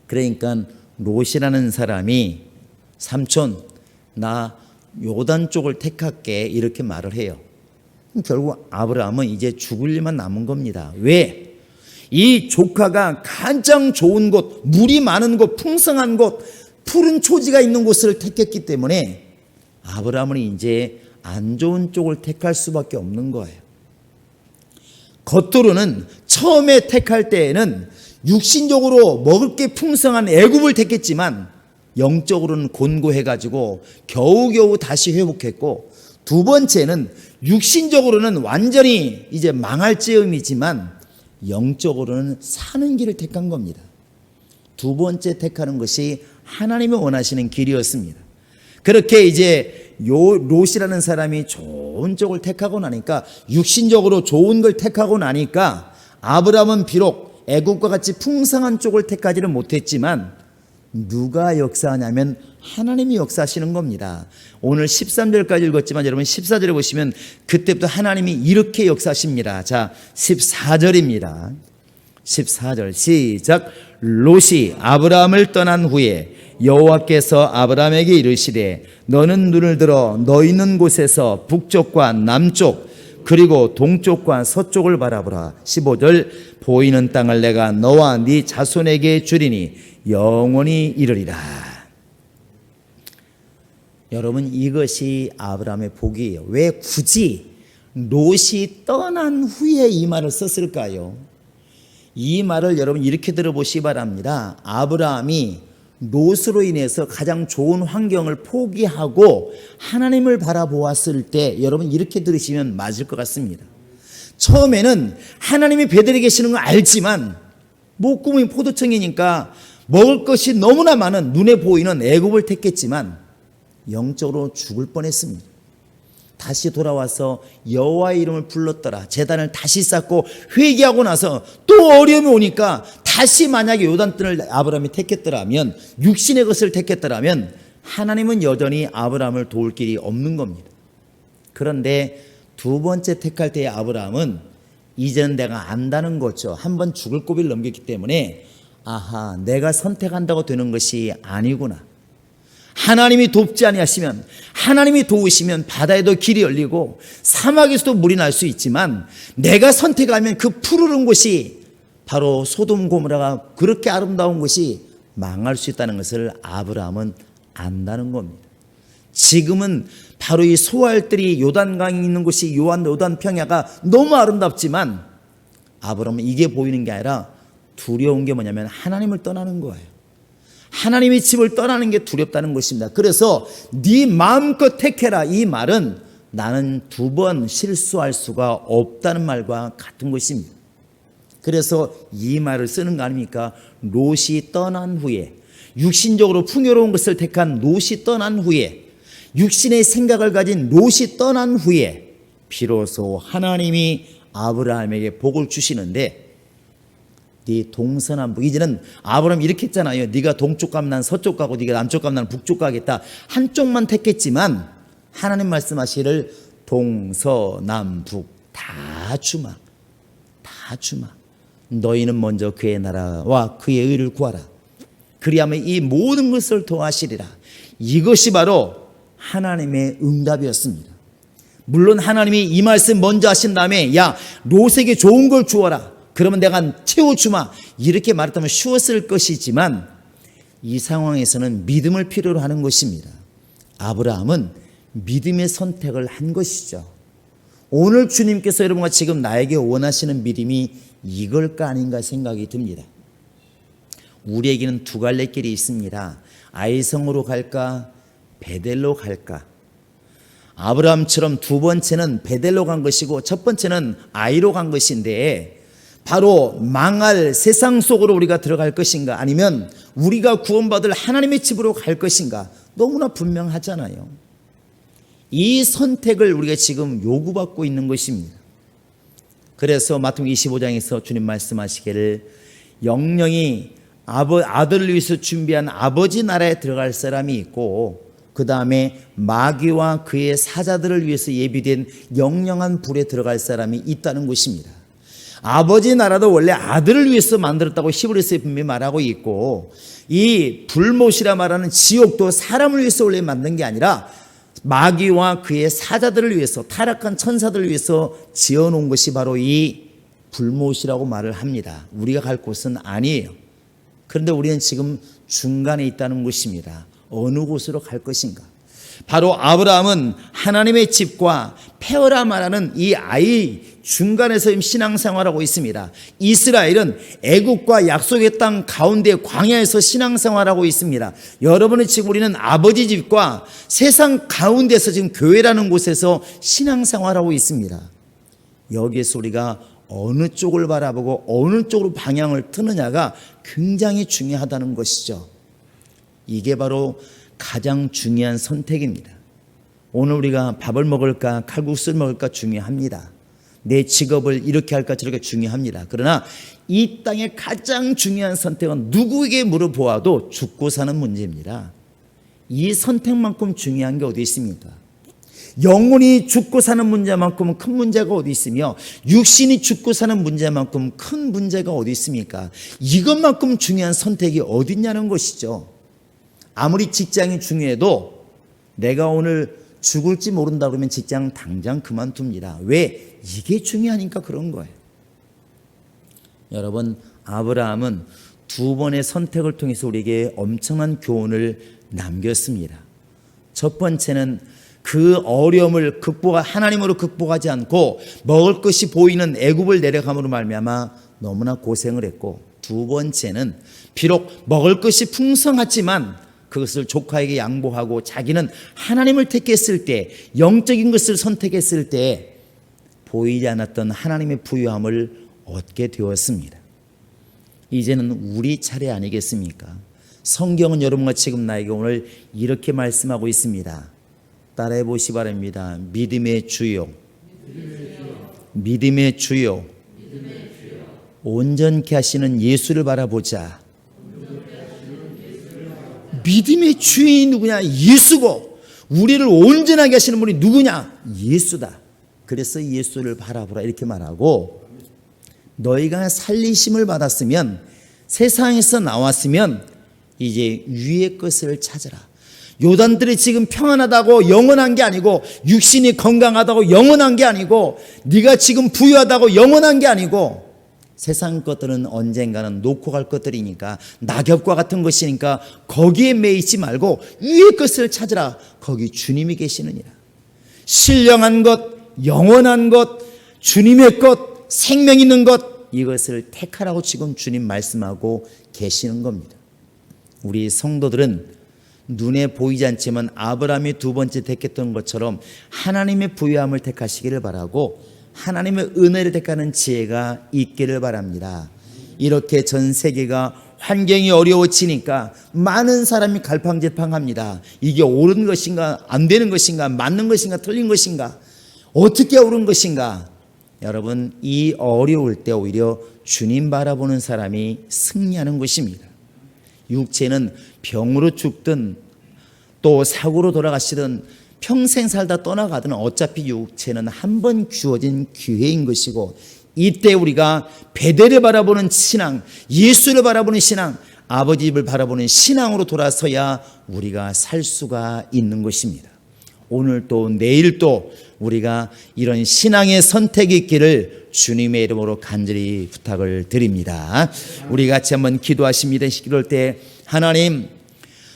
그러니까 롯이라는 사람이 삼촌 나 요단 쪽을 택할게 이렇게 말을 해요. 결국 아브라함은 이제 죽을 일만 남은 겁니다. 왜? 이 조카가 가장 좋은 곳, 물이 많은 곳, 풍성한 곳, 푸른 초지가 있는 곳을 택했기 때문에 아브라함은 이제 안 좋은 쪽을 택할 수밖에 없는 거예요. 겉으로는 처음에 택할 때에는 육신적으로 먹을 게 풍성한 애굽을 택했지만 영적으로는 곤고해가지고 겨우겨우 다시 회복했고 두 번째는 육신적으로는 완전히 이제 망할 즈음이지만 영적으로는 사는 길을 택한 겁니다. 두 번째 택하는 것이 하나님이 원하시는 길이었습니다. 그렇게 이제 롯이라는 사람이 좋은 쪽을 택하고 나니까, 육신적으로 좋은 걸 택하고 나니까 아브라함은 비록 애국과 같이 풍성한 쪽을 택하지는 못했지만 누가 역사하냐면 하나님이 역사하시는 겁니다. 오늘 13절까지 읽었지만 여러분 14절에 보시면 그때부터 하나님이 이렇게 역사하십니다. 자, 14절입니다. 14절 시작. 롯이 아브라함을 떠난 후에 여호와께서 아브라함에게 이르시되 너는 눈을 들어 너 있는 곳에서 북쪽과 남쪽 그리고 동쪽과 서쪽을 바라보라. 15절 보이는 땅을 내가 너와 네 자손에게 주리니 영원히 이르리라. 여러분, 이것이 아브라함의 복이에요. 왜 굳이 롯이 떠난 후에 이 말을 썼을까요? 이 말을 여러분 이렇게 들어보시기 바랍니다. 아브라함이 롯으로 인해서 가장 좋은 환경을 포기하고 하나님을 바라보았을 때 여러분 이렇게 들으시면 맞을 것 같습니다. 처음에는 하나님이 베델에 계시는 걸 알지만 목구멍이 포도청이니까 먹을 것이 너무나 많은 눈에 보이는 애굽을 택했지만 영적으로 죽을 뻔했습니다. 다시 돌아와서 여호와의 이름을 불렀더라. 제단을 다시 쌓고 회개하고 나서 또 어려움이 오니까 다시 만약에 요단뜰을 아브라함이 택했더라면, 육신의 것을 택했더라면 하나님은 여전히 아브라함을 도울 길이 없는 겁니다. 그런데 두 번째 택할 때의 아브라함은 이제는 내가 안다는 거죠. 한번 죽을 고비를 넘겼기 때문에 아하, 내가 선택한다고 되는 것이 아니구나. 하나님이 돕지 아니하시면, 하나님이 도우시면 바다에도 길이 열리고 사막에서도 물이 날 수 있지만 내가 선택하면 그 푸르른 곳이 바로 소돔 고모라가 그렇게 아름다운 곳이 망할 수 있다는 것을 아브라함은 안다는 겁니다. 지금은 바로 이 소알들이 요단강이 있는 곳이 요단 평야가 너무 아름답지만 아브라함은 이게 보이는 게 아니라 두려운 게 뭐냐면 하나님을 떠나는 거예요. 하나님의 집을 떠나는 게 두렵다는 것입니다. 그래서 네 마음껏 택해라, 이 말은 나는 두 번 실수할 수가 없다는 말과 같은 것입니다. 그래서 이 말을 쓰는 거 아닙니까? 롯이 떠난 후에, 육신적으로 풍요로운 것을 택한 롯이 떠난 후에, 육신의 생각을 가진 롯이 떠난 후에 비로소 하나님이 아브라함에게 복을 주시는데, 네 동서남북, 이제는 아브라함이 이렇게 했잖아요. 네가 동쪽 가면 난 서쪽 가고 네가 남쪽 가면 난 북쪽 가겠다. 한쪽만 택했지만 하나님 말씀하시기를 동서남북 다 주마, 다 주마. 너희는 먼저 그의 나라와 그의 의를 구하라. 그리하면 이 모든 것을 더하시리라. 이것이 바로 하나님의 응답이었습니다. 물론 하나님이 이 말씀 먼저 하신 다음에 야, 롯에게 좋은 걸 주어라, 그러면 내가 채워주마, 이렇게 말했다면 쉬웠을 것이지만 이 상황에서는 믿음을 필요로 하는 것입니다. 아브라함은 믿음의 선택을 한 것이죠. 오늘 주님께서 여러분과 지금 나에게 원하시는 믿음이 이걸까 아닌가 생각이 듭니다. 우리에게는 두 갈래 길이 있습니다. 아이성으로 갈까, 베델로 갈까. 아브라함처럼 두 번째는 베델로 간 것이고 첫 번째는 아이로 간 것인데, 바로 망할 세상 속으로 우리가 들어갈 것인가, 아니면 우리가 구원받을 하나님의 집으로 갈 것인가, 너무나 분명하잖아요. 이 선택을 우리가 지금 요구받고 있는 것입니다. 그래서 마태복음 25장에서 주님 말씀하시기를 영영이 아들을 위해서 준비한 아버지 나라에 들어갈 사람이 있고, 그 다음에 마귀와 그의 사자들을 위해서 예비된 영영한 불에 들어갈 사람이 있다는 것입니다. 아버지 나라도 원래 아들을 위해서 만들었다고 히브리서에 분명히 말하고 있고, 이 불못이라 말하는 지옥도 사람을 위해서 원래 만든 게 아니라 마귀와 그의 사자들을 위해서, 타락한 천사들을 위해서 지어놓은 것이 바로 이 불못이라고 말을 합니다. 우리가 갈 곳은 아니에요. 그런데 우리는 지금 중간에 있다는 것입니다. 어느 곳으로 갈 것인가? 바로 아브라함은 하나님의 집과 페어라 말하는 이 아이 중간에서 신앙생활하고 있습니다. 이스라엘은 애국과 약속의 땅 가운데 광야에서 신앙생활하고 있습니다. 여러분은 지금 우리는 아버지 집과 세상 가운데서 지금 교회라는 곳에서 신앙생활하고 있습니다. 여기에서 우리가 어느 쪽을 바라보고 어느 쪽으로 방향을 트느냐가 굉장히 중요하다는 것이죠. 이게 바로 가장 중요한 선택입니다. 오늘 우리가 밥을 먹을까 칼국수를 먹을까 중요합니다. 내 직업을 이렇게 할까 저렇게 중요합니다. 그러나 이 땅의 가장 중요한 선택은 누구에게 물어보아도 죽고 사는 문제입니다. 이 선택만큼 중요한 게 어디 있습니까? 영혼이 죽고 사는 문제만큼 큰 문제가 어디 있으며 육신이 죽고 사는 문제만큼 큰 문제가 어디 있습니까? 이것만큼 중요한 선택이 어디 있냐는 것이죠. 아무리 직장이 중요해도 내가 오늘 죽을지 모른다 그러면 직장 당장 그만둡니다. 왜? 이게 중요하니까 그런 거예요. 여러분, 아브라함은 두 번의 선택을 통해서 우리에게 엄청난 교훈을 남겼습니다. 첫 번째는 그 어려움을 하나님으로 극복하지 않고 먹을 것이 보이는 애굽을 내려감으로 말미암아 너무나 고생을 했고, 두 번째는 비록 먹을 것이 풍성하지만 그것을 조카에게 양보하고 자기는 하나님을 택했을 때, 영적인 것을 선택했을 때 보이지 않았던 하나님의 부유함을 얻게 되었습니다. 이제는 우리 차례 아니겠습니까? 성경은 여러분과 지금 나에게 오늘 이렇게 말씀하고 있습니다. 따라해 보시 바랍니다. 믿음의 주요, 믿음의 주요, 온전케 하시는 예수를 바라보자. 믿음의 주인이 누구냐? 예수고, 우리를 온전하게 하시는 분이 누구냐? 예수다. 그래서 예수를 바라보라 이렇게 말하고, 너희가 살리심을 받았으면, 세상에서 나왔으면 이제 위의 것을 찾으라. 요단들이 지금 평안하다고 영원한 게 아니고, 육신이 건강하다고 영원한 게 아니고, 네가 지금 부유하다고 영원한 게 아니고, 세상 것들은 언젠가는 놓고 갈 것들이니까, 낙엽과 같은 것이니까 거기에 매이지 말고 위의 것을 찾으라. 거기 주님이 계시느니라. 신령한 것, 영원한 것, 주님의 것, 생명 있는 것, 이것을 택하라고 지금 주님 말씀하고 계시는 겁니다. 우리 성도들은 눈에 보이지 않지만 아브라함이 두 번째 택했던 것처럼 하나님의 부유함을 택하시기를 바라고, 하나님의 은혜를 택하는 지혜가 있기를 바랍니다. 이렇게 전 세계가 환경이 어려워지니까 많은 사람이 갈팡질팡합니다. 이게 옳은 것인가, 안 되는 것인가, 맞는 것인가, 틀린 것인가, 어떻게 옳은 것인가. 여러분, 이 어려울 때 오히려 주님 바라보는 사람이 승리하는 것입니다. 육체는 병으로 죽든 또 사고로 돌아가시든 평생 살다 떠나가든 어차피 육체는 한 번 주어진 기회인 것이고, 이때 우리가 베델을 바라보는 신앙, 예수를 바라보는 신앙, 아버지 집을 바라보는 신앙으로 돌아서야 우리가 살 수가 있는 것입니다. 오늘 또 내일 또 우리가 이런 신앙의 선택이 있기를 주님의 이름으로 간절히 부탁을 드립니다. 우리 같이 한번 기도하십니다. 이럴 때 하나님,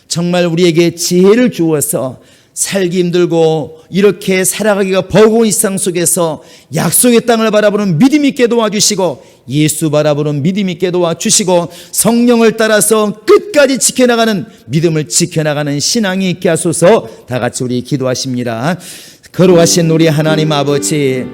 정말 우리에게 지혜를 주어서 살기 힘들고 이렇게 살아가기가 버거운 일상 속에서 약속의 땅을 바라보는 믿음 있게 도와주시고, 예수 바라보는 믿음 있게 도와주시고, 성령을 따라서 끝까지 지켜나가는 믿음을 지켜나가는 신앙이 있게 하소서. 다 같이 우리 기도하십니다. 거룩하신 우리 하나님 아버지,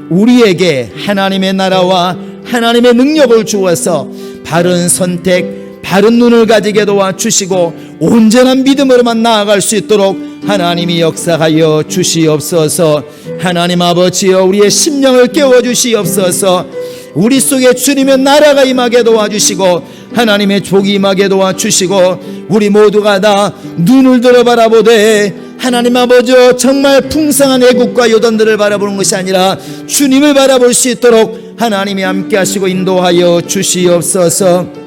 우리에게 하나님의 나라와 하나님의 능력을 주어서 바른 선택, 바른 눈을 가지게 도와주시고 온전한 믿음으로만 나아갈 수 있도록 하나님이 역사하여 주시옵소서. 하나님 아버지여, 우리의 심령을 깨워주시옵소서. 우리 속에 주님의 나라가 임하게 도와주시고 하나님의 족이 임하게 도와주시고, 우리 모두가 다 눈을 들어 바라보되 하나님 아버지여, 정말 풍성한 애국과 요단들을 바라보는 것이 아니라 주님을 바라볼 수 있도록 하나님이 함께 하시고 인도하여 주시옵소서.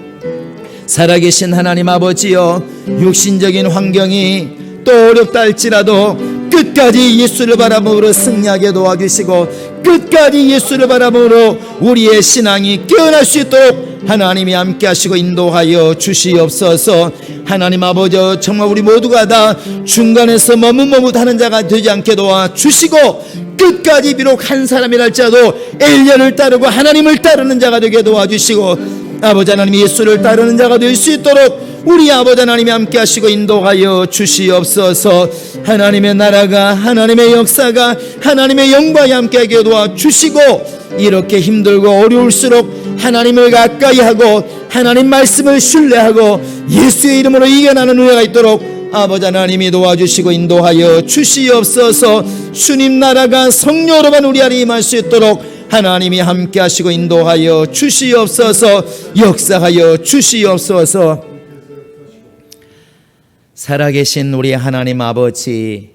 살아계신 하나님 아버지여, 육신적인 환경이 또 어렵다 할지라도 끝까지 예수를 바라보므로 승리하게 도와주시고, 끝까지 예수를 바라보므로 우리의 신앙이 깨어날 수 있도록 하나님이 함께 하시고 인도하여 주시옵소서. 하나님 아버지, 정말 우리 모두가 다 중간에서 머뭇머뭇하는 자가 되지 않게 도와주시고, 끝까지 비록 한 사람이랄지라도 엘리야를 따르고 하나님을 따르는 자가 되게 도와주시고, 아버지 하나님 예수를 따르는 자가 될 수 있도록 우리 아버지 하나님이 함께 하시고 인도하여 주시옵소서. 하나님의 나라가, 하나님의 역사가, 하나님의 영광이 함께 하게 도와주시고, 이렇게 힘들고 어려울수록 하나님을 가까이 하고 하나님 말씀을 신뢰하고 예수의 이름으로 이겨나는 은혜가 있도록 아버지 하나님이 도와주시고 인도하여 주시옵소서. 주님 나라가 성령으로만 우리 안에 임할 수 있도록 하나님이 함께 하시고 인도하여 주시옵소서. 역사하여 주시옵소서. 살아계신 우리 하나님 아버지,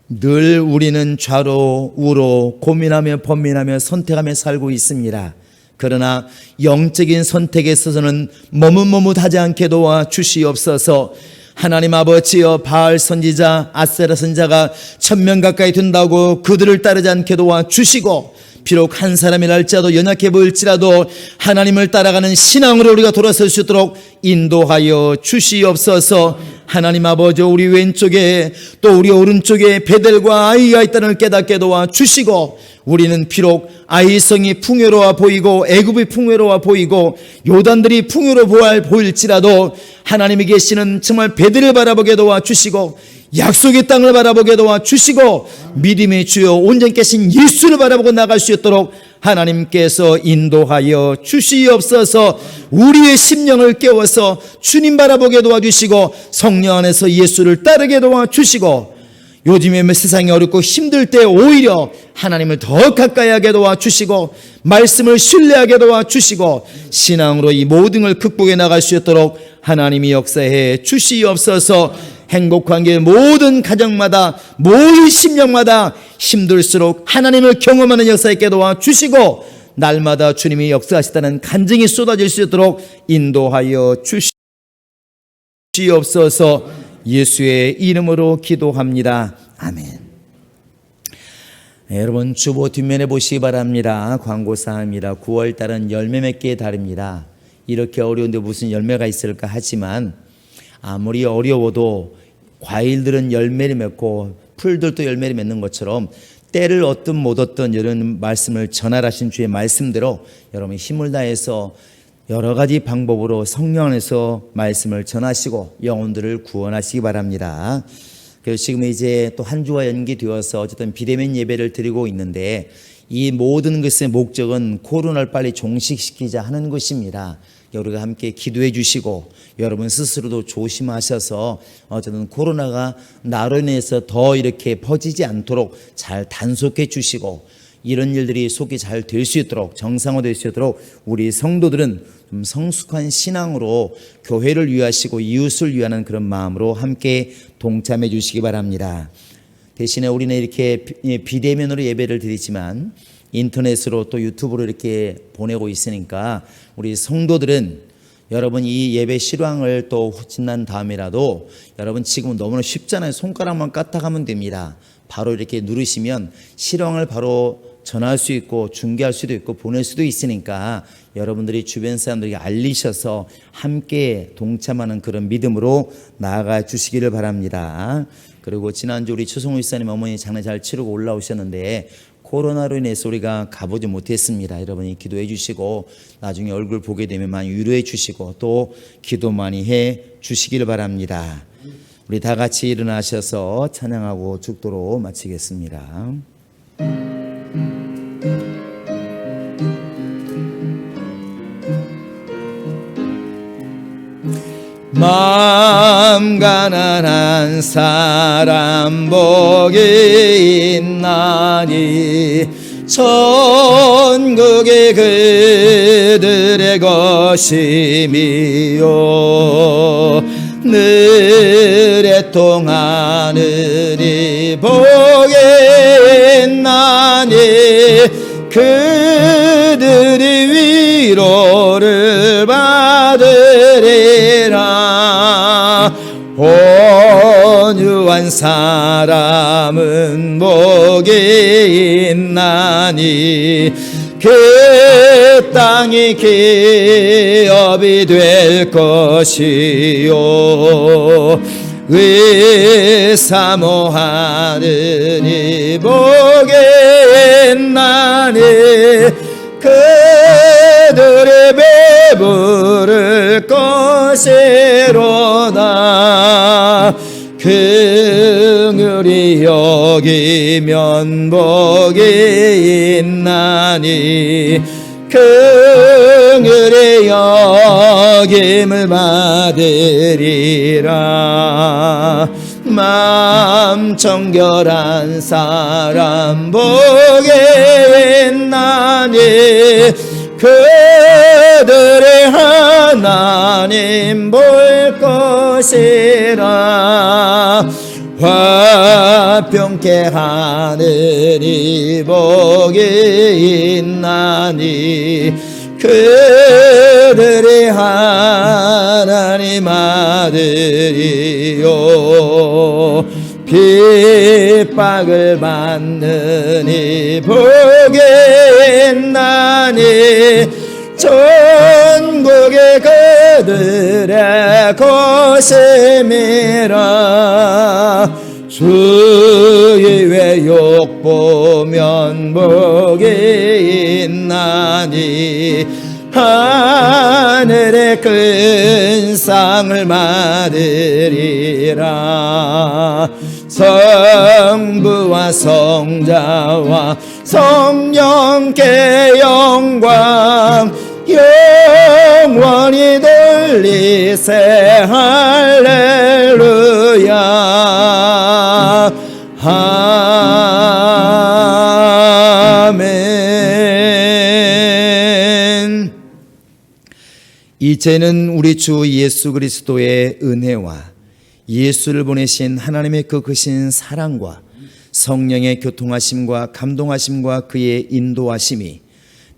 늘 우리는 좌로 우로 고민하며 번민하며 선택하며 살고 있습니다. 그러나 영적인 선택에 있어서는 머뭇머뭇하지 않게 도와주시옵소서. 하나님 아버지여, 바알 선지자, 아세라 선지자가 1000명 가까이 된다고 그들을 따르지 않게 도와주시고, 비록 한 사람이라 할지라도 연약해 보일지라도 하나님을 따라가는 신앙으로 우리가 돌아설 수 있도록 인도하여 주시옵소서. 하나님 아버지, 우리 왼쪽에 또 우리 오른쪽에 베델과 아이가 있다는 걸 깨닫게 도와주시고, 우리는 비록 아이성이 풍요로워 보이고 애굽이 풍요로워 보이고 요단들이 풍요로워 보일지라도 하나님이 계시는 정말 베델을 바라보게 도와주시고 약속의 땅을 바라보게 도와주시고 믿음의 주여 온전히 계신 예수를 바라보고 나갈 수 있도록 하나님께서 인도하여 주시옵소서. 우리의 심령을 깨워서 주님 바라보게 도와주시고 성령 안에서 예수를 따르게 도와주시고, 요즘에 세상이 어렵고 힘들 때 오히려 하나님을 더 가까이 하게 도와주시고 말씀을 신뢰하게 도와주시고 신앙으로 이 모든 걸 극복해 나갈 수 있도록 하나님이 역사해 주시옵소서. 행복한 게 모든 가정마다 모든 심령마다 힘들수록 하나님을 경험하는 역사 있게 도와주시고 날마다 주님이 역사하시다는 간증이 쏟아질 수 있도록 인도하여 주시옵소서. 예수의 이름으로 기도합니다. 아멘. 네, 여러분 주보 뒷면에 보시기 바랍니다. 광고사항입니다. 9월달은 열매 맺기의 달입니다. 이렇게 어려운데 무슨 열매가 있을까 하지만 아무리 어려워도 과일들은 열매를 맺고 풀들도 열매를 맺는 것처럼 때를 얻든 못 얻든 이런 말씀을 전하라신 주의 말씀대로 여러분이 힘을 다해서 여러 가지 방법으로 성령 안에서 말씀을 전하시고 영혼들을 구원하시기 바랍니다. 그래서 지금 이제 또 한 주가 연기되어서 어쨌든 비대면 예배를 드리고 있는데 이 모든 것의 목적은 코로나를 빨리 종식시키자 하는 것입니다. 우리가 함께 기도해 주시고 여러분 스스로도 조심하셔서 어쨌든 코로나가 나로 인해서 더 이렇게 퍼지지 않도록 잘 단속해 주시고 이런 일들이 속히 잘 될 수 있도록 정상화될 수 있도록 우리 성도들은 좀 성숙한 신앙으로 교회를 위하시고 이웃을 위하는 그런 마음으로 함께 동참해 주시기 바랍니다. 대신에 우리는 이렇게 비대면으로 예배를 드리지만 인터넷으로 또 유튜브로 이렇게 보내고 있으니까 우리 성도들은 여러분 이 예배 실황을 또 지난 다음이라도 여러분 지금은 너무나 쉽잖아요. 손가락만 까딱하면 됩니다. 바로 이렇게 누르시면 실황을 바로 전할 수 있고 중계할 수도 있고 보낼 수도 있으니까 여러분들이 주변 사람들에게 알리셔서 함께 동참하는 그런 믿음으로 나아가 주시기를 바랍니다. 그리고 지난주 우리 추성우 집사님 어머니 장례 잘 치르고 올라오셨는데 코로나로 인해서 우리가 가보지 못했습니다. 여러분이 기도해 주시고 나중에 얼굴 보게 되면 많이 위로해 주시고 또 기도 많이 해 주시기를 바랍니다. 우리 다 같이 일어나셔서 찬양하고 죽도록 마치겠습니다. 마음 가난한 사람 복이 있나니 천국이 그들의 것임이요 늘에 통하느니 복이 있나니 그들이 위로를 받으리라. 온유한 사람은 복이 있나니 그 땅이 기업이 될 것이요 의사모하느니 복이 있나니 그들의 배부를 것이로다. 긍휼히 여기면 복이 있나니 긍휼히 여김을 받으리라. 마음 정결한 사람 복이 있나니 그들의 하나님 볼 것이라. 화평케 하느니 복이 있나니 그들이 하나님 아들이요. 핍박을 받느니 복이 있나니 천국이 그들의 것임이라. 주의 외욕 보면 복이 있나니 하늘의 큰 상을 받으리라. 성부와 성자와 성령께 영광 영원히 돌리세. 할렐루야. 아멘. 이제는 우리 주 예수 그리스도의 은혜와 예수를 보내신 하나님의 그 크신 사랑과 성령의 교통하심과 감동하심과 그의 인도하심이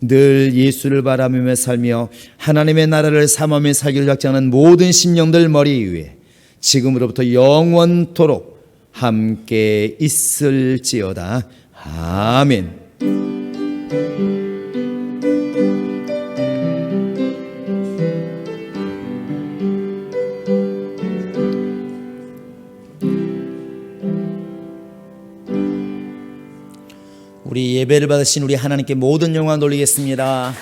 늘 예수를 바라보며 살며 하나님의 나라를 삼하며 살기를 작정하는 모든 심령들 머리 위에 지금으로부터 영원토록 함께 있을지어다. 아멘. 우리 예배를 받으신 우리 하나님께 모든 영광 돌리겠습니다.